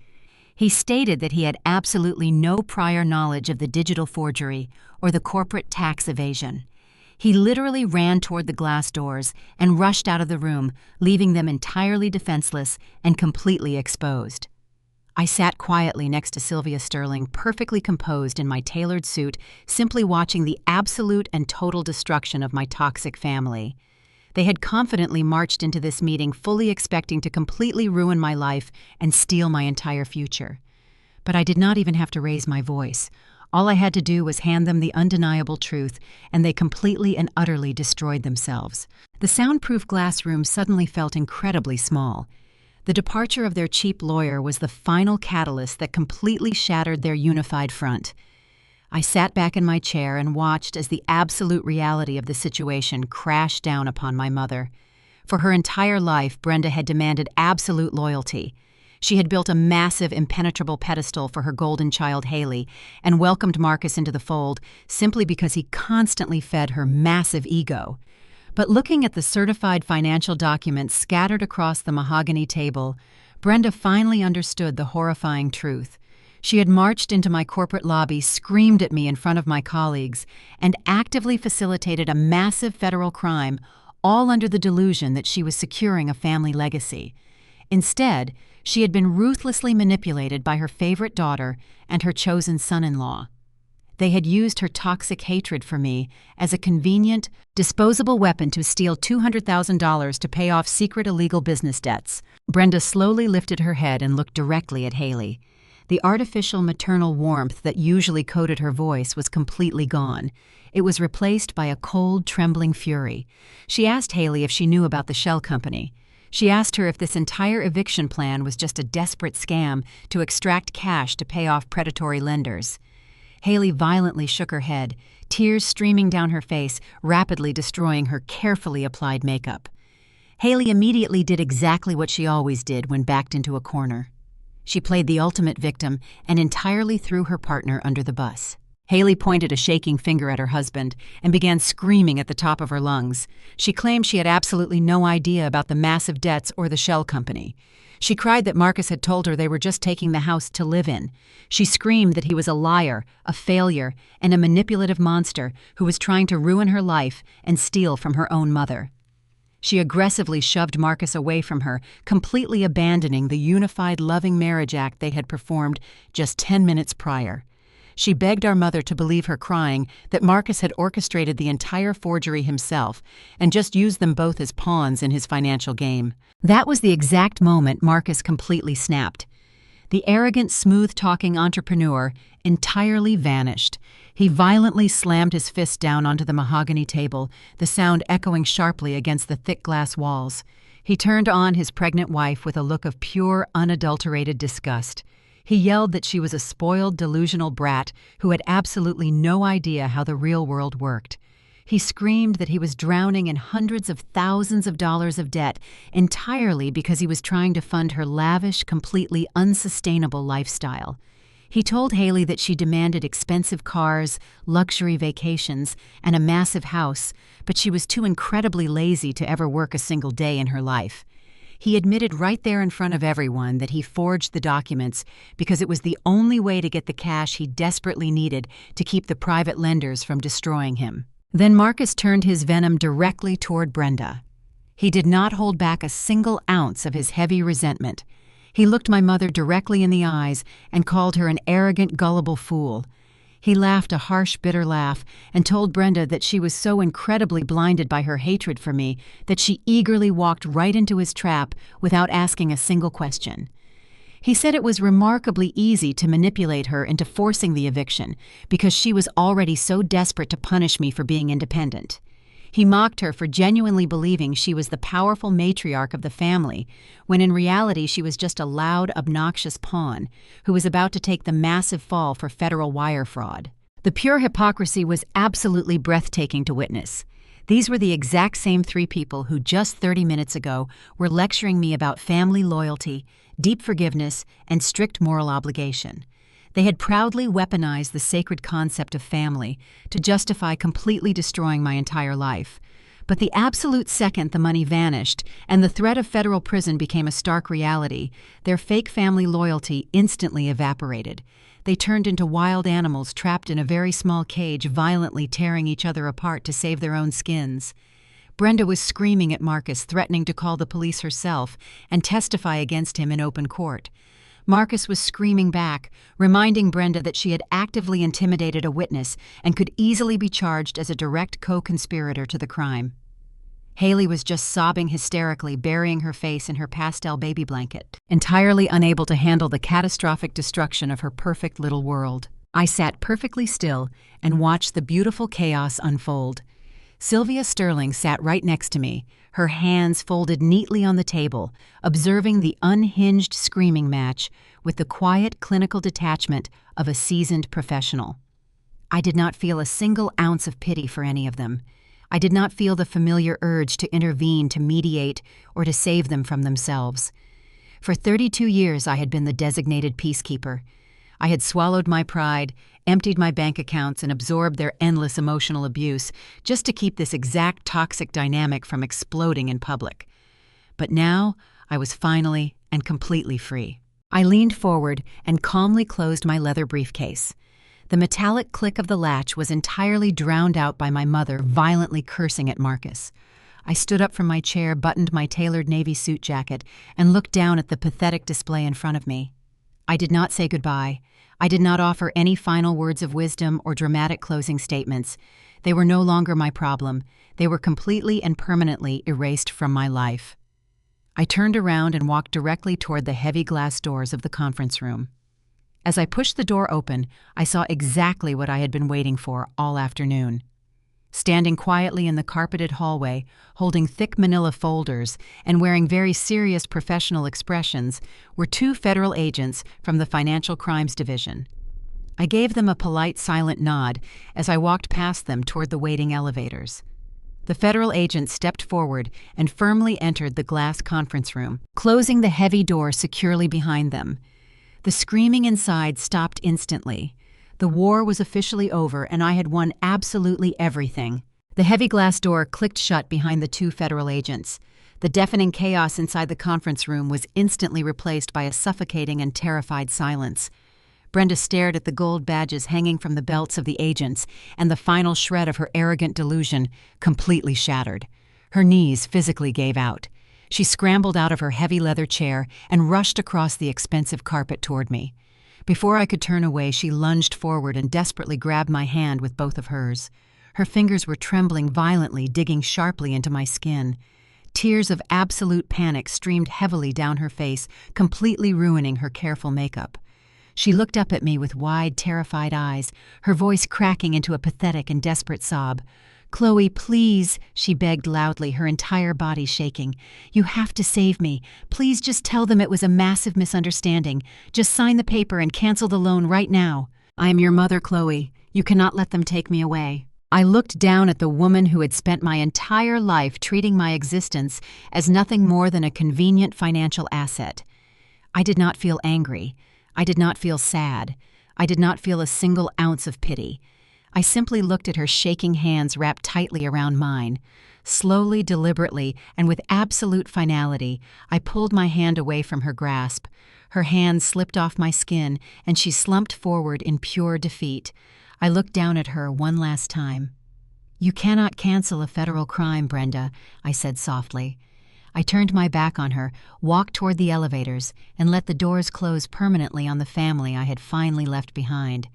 He stated that he had absolutely no prior knowledge of the digital forgery or the corporate tax evasion. He literally ran toward the glass doors and rushed out of the room, leaving them entirely defenseless and completely exposed. I sat quietly next to Sylvia Sterling, perfectly composed in my tailored suit, simply watching the absolute and total destruction of my toxic family. They had confidently marched into this meeting fully expecting to completely ruin my life and steal my entire future. But I did not even have to raise my voice. All I had to do was hand them the undeniable truth, and they completely and utterly destroyed themselves. The soundproof glass room suddenly felt incredibly small. The departure of their cheap lawyer was the final catalyst that completely shattered their unified front. I sat back in my chair and watched as the absolute reality of the situation crashed down upon my mother. For her entire life, Brenda had demanded absolute loyalty. She had built a massive, impenetrable pedestal for her golden child, Haley, and welcomed Marcus into the fold simply because he constantly fed her massive ego. But looking at the certified financial documents scattered across the mahogany table, Brenda finally understood the horrifying truth. She had marched into my corporate lobby, screamed at me in front of my colleagues, and actively facilitated a massive federal crime, all under the delusion that she was securing a family legacy. Instead, she had been ruthlessly manipulated by her favorite daughter and her chosen son-in-law. They had used her toxic hatred for me as a convenient, disposable weapon to steal $200,000 to pay off secret illegal business debts. Brenda slowly lifted her head and looked directly at Haley. The artificial maternal warmth that usually coated her voice was completely gone. It was replaced by a cold, trembling fury. She asked Haley if she knew about the shell company. She asked her if this entire eviction plan was just a desperate scam to extract cash to pay off predatory lenders. Haley violently shook her head, tears streaming down her face, rapidly destroying her carefully applied makeup. Haley immediately did exactly what she always did when backed into a corner. She played the ultimate victim and entirely threw her partner under the bus. Haley pointed a shaking finger at her husband and began screaming at the top of her lungs. She claimed she had absolutely no idea about the massive debts or the shell company. She cried that Marcus had told her they were just taking the house to live in. She screamed that he was a liar, a failure, and a manipulative monster who was trying to ruin her life and steal from her own mother. She aggressively shoved Marcus away from her, completely abandoning the unified loving marriage act they had performed just 10 minutes prior. She begged our mother to believe her crying that Marcus had orchestrated the entire forgery himself and just used them both as pawns in his financial game. That was the exact moment Marcus completely snapped. The arrogant, smooth-talking entrepreneur entirely vanished. He violently slammed his fist down onto the mahogany table, the sound echoing sharply against the thick glass walls. He turned on his pregnant wife with a look of pure, unadulterated disgust. He yelled that she was a spoiled, delusional brat who had absolutely no idea how the real world worked. He screamed that he was drowning in hundreds of thousands of dollars of debt entirely because he was trying to fund her lavish, completely unsustainable lifestyle. He told Haley that she demanded expensive cars, luxury vacations, and a massive house, but she was too incredibly lazy to ever work a single day in her life. He admitted right there in front of everyone that he forged the documents because it was the only way to get the cash he desperately needed to keep the private lenders from destroying him. Then Marcus turned his venom directly toward Brenda. He did not hold back a single ounce of his heavy resentment. He looked my mother directly in the eyes and called her an arrogant, gullible fool. He laughed a harsh, bitter laugh and told Brenda that she was so incredibly blinded by her hatred for me that she eagerly walked right into his trap without asking a single question. He said it was remarkably easy to manipulate her into forcing the eviction because she was already so desperate to punish me for being independent. He mocked her for genuinely believing she was the powerful matriarch of the family, when in reality she was just a loud, obnoxious pawn who was about to take the massive fall for federal wire fraud. The pure hypocrisy was absolutely breathtaking to witness. These were the exact same three people who just 30 minutes ago were lecturing me about family loyalty, deep forgiveness, and strict moral obligation. They had proudly weaponized the sacred concept of family to justify completely destroying my entire life. But the absolute second the money vanished and the threat of federal prison became a stark reality, their fake family loyalty instantly evaporated. They turned into wild animals trapped in a very small cage, violently tearing each other apart to save their own skins. Brenda was screaming at Marcus, threatening to call the police herself and testify against him in open court. Marcus was screaming back, reminding Brenda that she had actively intimidated a witness and could easily be charged as a direct co-conspirator to the crime. Haley was just sobbing hysterically, burying her face in her pastel baby blanket, entirely unable to handle the catastrophic destruction of her perfect little world. I sat perfectly still and watched the beautiful chaos unfold. Sylvia Sterling sat right next to me, her hands folded neatly on the table, observing the unhinged screaming match with the quiet clinical detachment of a seasoned professional. I did not feel a single ounce of pity for any of them. I did not feel the familiar urge to intervene, to mediate, or to save them from themselves. For 32 years I had been the designated peacekeeper. I had swallowed my pride, emptied my bank accounts, and absorbed their endless emotional abuse just to keep this exact toxic dynamic from exploding in public. But now I was finally and completely free. I leaned forward and calmly closed my leather briefcase. The metallic click of the latch was entirely drowned out by my mother violently cursing at Marcus. I stood up from my chair, buttoned my tailored navy suit jacket, and looked down at the pathetic display in front of me. I did not say goodbye. I did not offer any final words of wisdom or dramatic closing statements. They were no longer my problem. They were completely and permanently erased from my life. I turned around and walked directly toward the heavy glass doors of the conference room. As I pushed the door open, I saw exactly what I had been waiting for all afternoon. Standing quietly in the carpeted hallway, holding thick manila folders and wearing very serious professional expressions, were two federal agents from the Financial Crimes Division. I gave them a polite, silent nod as I walked past them toward the waiting elevators. The federal agent stepped forward and firmly entered the glass conference room, closing the heavy door securely behind them. The screaming inside stopped instantly. The war was officially over, and I had won absolutely everything. The heavy glass door clicked shut behind the two federal agents. The deafening chaos inside the conference room was instantly replaced by a suffocating and terrified silence. Brenda stared at the gold badges hanging from the belts of the agents, and the final shred of her arrogant delusion completely shattered. Her knees physically gave out. She scrambled out of her heavy leather chair and rushed across the expensive carpet toward me. Before I could turn away, she lunged forward and desperately grabbed my hand with both of hers. Her fingers were trembling violently, digging sharply into my skin. Tears of absolute panic streamed heavily down her face, completely ruining her careful makeup. She looked up at me with wide, terrified eyes, her voice cracking into a pathetic and desperate sob. "Chloe, please," she begged loudly, her entire body shaking. "You have to save me. Please just tell them it was a massive misunderstanding. Just sign the paper and cancel the loan right now. I am your mother, Chloe. You cannot let them take me away." I looked down at the woman who had spent my entire life treating my existence as nothing more than a convenient financial asset. I did not feel angry. I did not feel sad. I did not feel a single ounce of pity. I simply looked at her shaking hands wrapped tightly around mine. Slowly, deliberately, and with absolute finality, I pulled my hand away from her grasp. Her hand slipped off my skin, and she slumped forward in pure defeat. I looked down at her one last time. "You cannot cancel a federal crime, Brenda," I said softly. I turned my back on her, walked toward the elevators, and let the doors close permanently on the family I had finally left behind.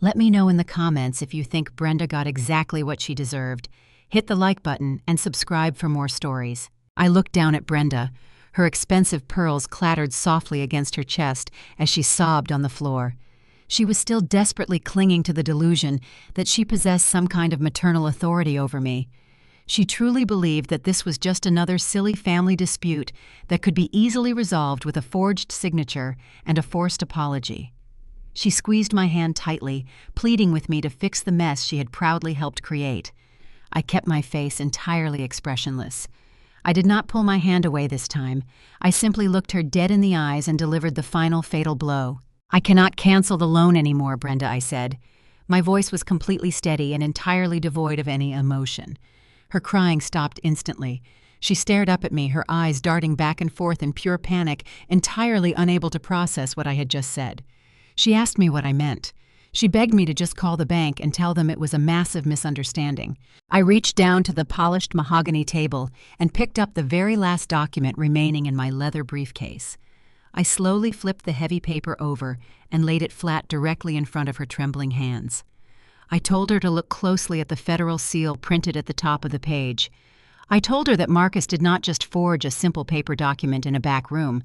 Let me know in the comments if you think Brenda got exactly what she deserved. Hit the like button and subscribe for more stories. I looked down at Brenda. Her expensive pearls clattered softly against her chest as she sobbed on the floor. She was still desperately clinging to the delusion that she possessed some kind of maternal authority over me. She truly believed that this was just another silly family dispute that could be easily resolved with a forged signature and a forced apology. She squeezed my hand tightly, pleading with me to fix the mess she had proudly helped create. I kept my face entirely expressionless. I did not pull my hand away this time. I simply looked her dead in the eyes and delivered the final fatal blow. "I cannot cancel the loan anymore, Brenda," I said. My voice was completely steady and entirely devoid of any emotion. Her crying stopped instantly. She stared up at me, her eyes darting back and forth in pure panic, entirely unable to process what I had just said. She asked me what I meant. She begged me to just call the bank and tell them it was a massive misunderstanding. I reached down to the polished mahogany table and picked up the very last document remaining in my leather briefcase. I slowly flipped the heavy paper over and laid it flat directly in front of her trembling hands. I told her to look closely at the federal seal printed at the top of the page. I told her that Marcus did not just forge a simple paper document in a back room.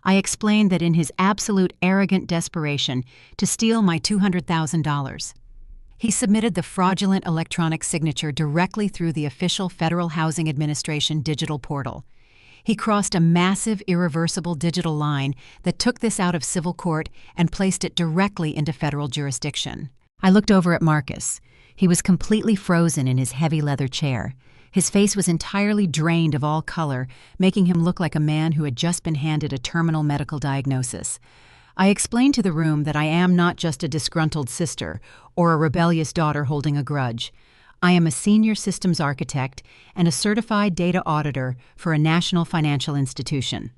I explained that in his absolute arrogant desperation to steal my $200,000, he submitted the fraudulent electronic signature directly through the official Federal Housing Administration digital portal. He crossed a massive, irreversible digital line that took this out of civil court and placed it directly into federal jurisdiction. I looked over at Marcus. He was completely frozen in his heavy leather chair. His face was entirely drained of all color, making him look like a man who had just been handed a terminal medical diagnosis. I explained to the room that I am not just a disgruntled sister or a rebellious daughter holding a grudge. I am a senior systems architect and a certified data auditor for a national financial institution.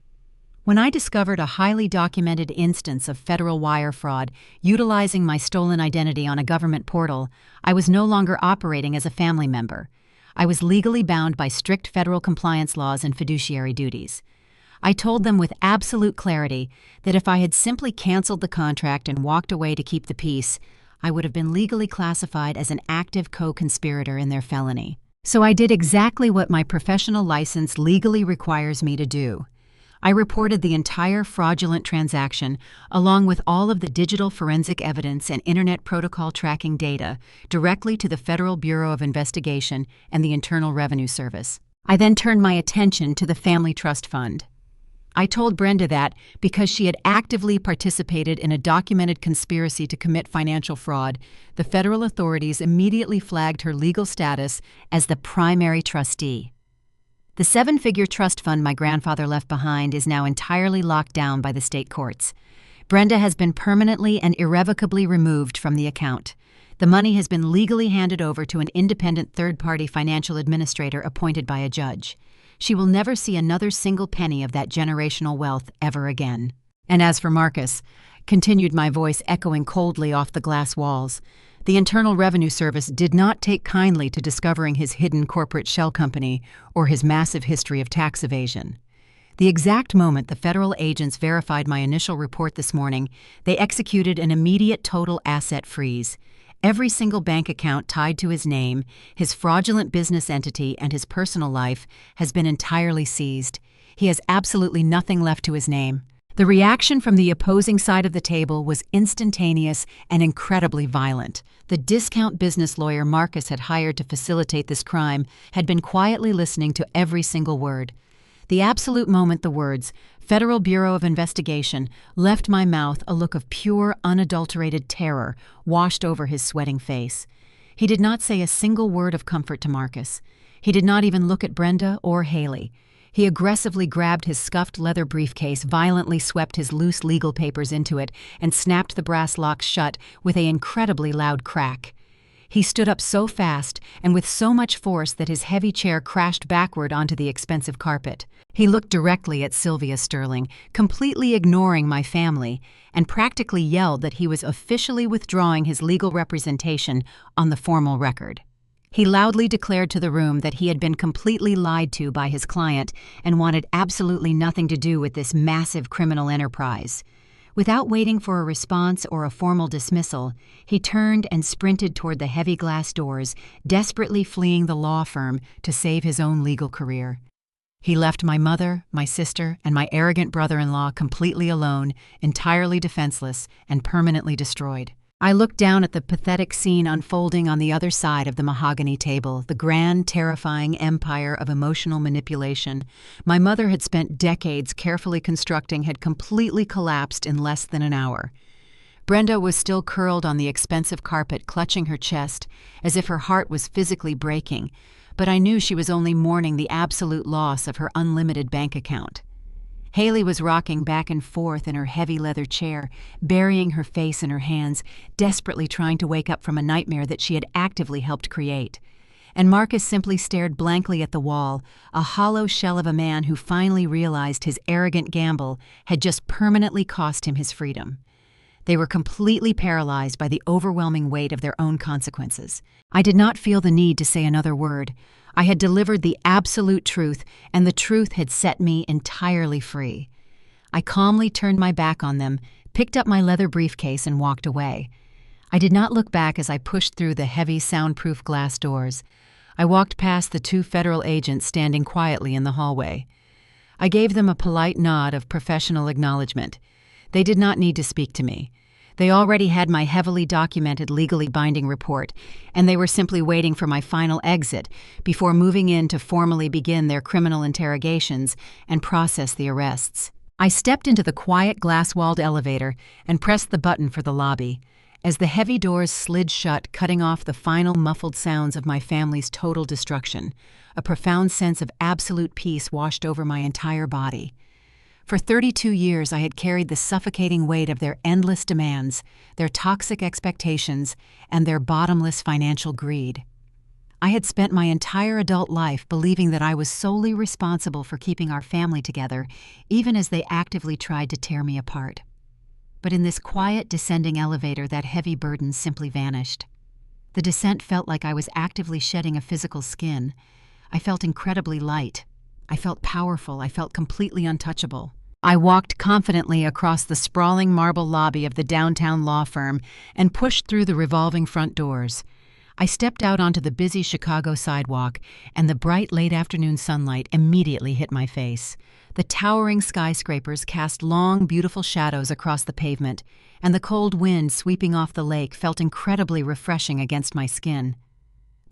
When I discovered a highly documented instance of federal wire fraud utilizing my stolen identity on a government portal, I was no longer operating as a family member. I was legally bound by strict federal compliance laws and fiduciary duties. I told them with absolute clarity that if I had simply canceled the contract and walked away to keep the peace, I would have been legally classified as an active co-conspirator in their felony. So I did exactly what my professional license legally requires me to do. I reported the entire fraudulent transaction, along with all of the digital forensic evidence and Internet Protocol tracking data, directly to the Federal Bureau of Investigation and the Internal Revenue Service. I then turned my attention to the Family Trust Fund. I told Brenda that, because she had actively participated in a documented conspiracy to commit financial fraud, the federal authorities immediately flagged her legal status as the primary trustee. The seven-figure trust fund my grandfather left behind is now entirely locked down by the state courts. Brenda has been permanently and irrevocably removed from the account. The money has been legally handed over to an independent third-party financial administrator appointed by a judge. She will never see another single penny of that generational wealth ever again. And as for Marcus, continued my voice echoing coldly off the glass walls, the Internal Revenue Service did not take kindly to discovering his hidden corporate shell company or his massive history of tax evasion. The exact moment the federal agents verified my initial report this morning, they executed an immediate total asset freeze. Every single bank account tied to his name, his fraudulent business entity, and his personal life has been entirely seized. He has absolutely nothing left to his name. The reaction from the opposing side of the table was instantaneous and incredibly violent. The discount business lawyer Marcus had hired to facilitate this crime had been quietly listening to every single word. The absolute moment the words, Federal Bureau of Investigation, left my mouth, a look of pure, unadulterated terror washed over his sweating face. He did not say a single word of comfort to Marcus. He did not even look at Brenda or Haley. He aggressively grabbed his scuffed leather briefcase, violently swept his loose legal papers into it, and snapped the brass locks shut with an incredibly loud crack. He stood up so fast and with so much force that his heavy chair crashed backward onto the expensive carpet. He looked directly at Sylvia Sterling, completely ignoring my family, and practically yelled that he was officially withdrawing his legal representation on the formal record. He loudly declared to the room that he had been completely lied to by his client and wanted absolutely nothing to do with this massive criminal enterprise. Without waiting for a response or a formal dismissal, he turned and sprinted toward the heavy glass doors, desperately fleeing the law firm to save his own legal career. He left my mother, my sister, and my arrogant brother-in-law completely alone, entirely defenseless, and permanently destroyed. I looked down at the pathetic scene unfolding on the other side of the mahogany table, the grand, terrifying empire of emotional manipulation my mother had spent decades carefully constructing had completely collapsed in less than an hour. Brenda was still curled on the expensive carpet, clutching her chest, as if her heart was physically breaking, but I knew she was only mourning the absolute loss of her unlimited bank account. Haley was rocking back and forth in her heavy leather chair, burying her face in her hands, desperately trying to wake up from a nightmare that she had actively helped create. And Marcus simply stared blankly at the wall, a hollow shell of a man who finally realized his arrogant gamble had just permanently cost him his freedom. They were completely paralyzed by the overwhelming weight of their own consequences. I did not feel the need to say another word. I had delivered the absolute truth, and the truth had set me entirely free. I calmly turned my back on them, picked up my leather briefcase, and walked away. I did not look back as I pushed through the heavy, soundproof glass doors. I walked past the two federal agents standing quietly in the hallway. I gave them a polite nod of professional acknowledgement. They did not need to speak to me. They already had my heavily documented, legally binding report, and they were simply waiting for my final exit before moving in to formally begin their criminal interrogations and process the arrests. I stepped into the quiet, glass-walled elevator and pressed the button for the lobby. As the heavy doors slid shut, cutting off the final muffled sounds of my family's total destruction, a profound sense of absolute peace washed over my entire body. For 32 years I had carried the suffocating weight of their endless demands, their toxic expectations, and their bottomless financial greed. I had spent my entire adult life believing that I was solely responsible for keeping our family together, even as they actively tried to tear me apart. But in this quiet, descending elevator, that heavy burden simply vanished. The descent felt like I was actively shedding a physical skin. I felt incredibly light. I felt powerful. I felt completely untouchable. I walked confidently across the sprawling marble lobby of the downtown law firm and pushed through the revolving front doors. I stepped out onto the busy Chicago sidewalk, and the bright late-afternoon sunlight immediately hit my face. The towering skyscrapers cast long, beautiful shadows across the pavement, and the cold wind sweeping off the lake felt incredibly refreshing against my skin.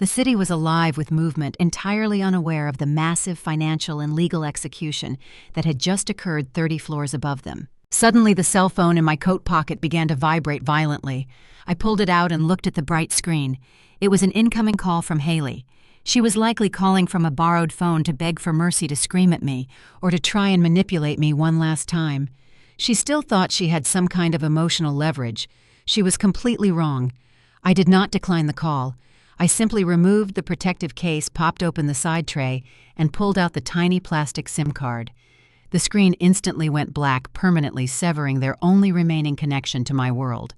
The city was alive with movement, entirely unaware of the massive financial and legal execution that had just occurred 30 floors above them. Suddenly, the cell phone in my coat pocket began to vibrate violently. I pulled it out and looked at the bright screen. It was an incoming call from Haley. She was likely calling from a borrowed phone to beg for mercy, to scream at me, or to try and manipulate me one last time. She still thought she had some kind of emotional leverage. She was completely wrong. I did not decline the call. I simply removed the protective case, popped open the side tray, and pulled out the tiny plastic SIM card. The screen instantly went black, permanently severing their only remaining connection to my world.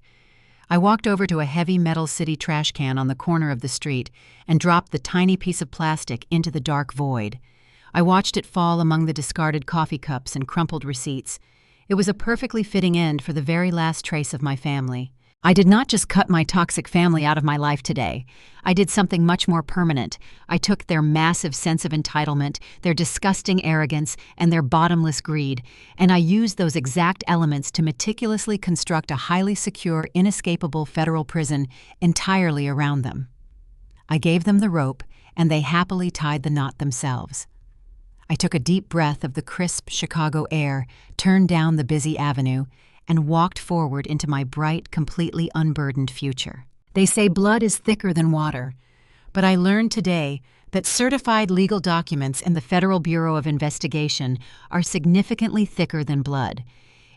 I walked over to a heavy metal city trash can on the corner of the street and dropped the tiny piece of plastic into the dark void. I watched it fall among the discarded coffee cups and crumpled receipts. It was a perfectly fitting end for the very last trace of my family. I did not just cut my toxic family out of my life today. I did something much more permanent. I took their massive sense of entitlement, their disgusting arrogance, and their bottomless greed, and I used those exact elements to meticulously construct a highly secure, inescapable federal prison entirely around them. I gave them the rope, and they happily tied the knot themselves. I took a deep breath of the crisp Chicago air, turned down the busy avenue, and walked forward into my bright, completely unburdened future. They say blood is thicker than water, but I learned today that certified legal documents in the Federal Bureau of Investigation are significantly thicker than blood.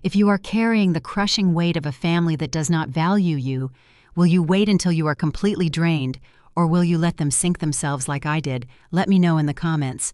If you are carrying the crushing weight of a family that does not value you, will you wait until you are completely drained, or will you let them sink themselves like I did? Let me know in the comments.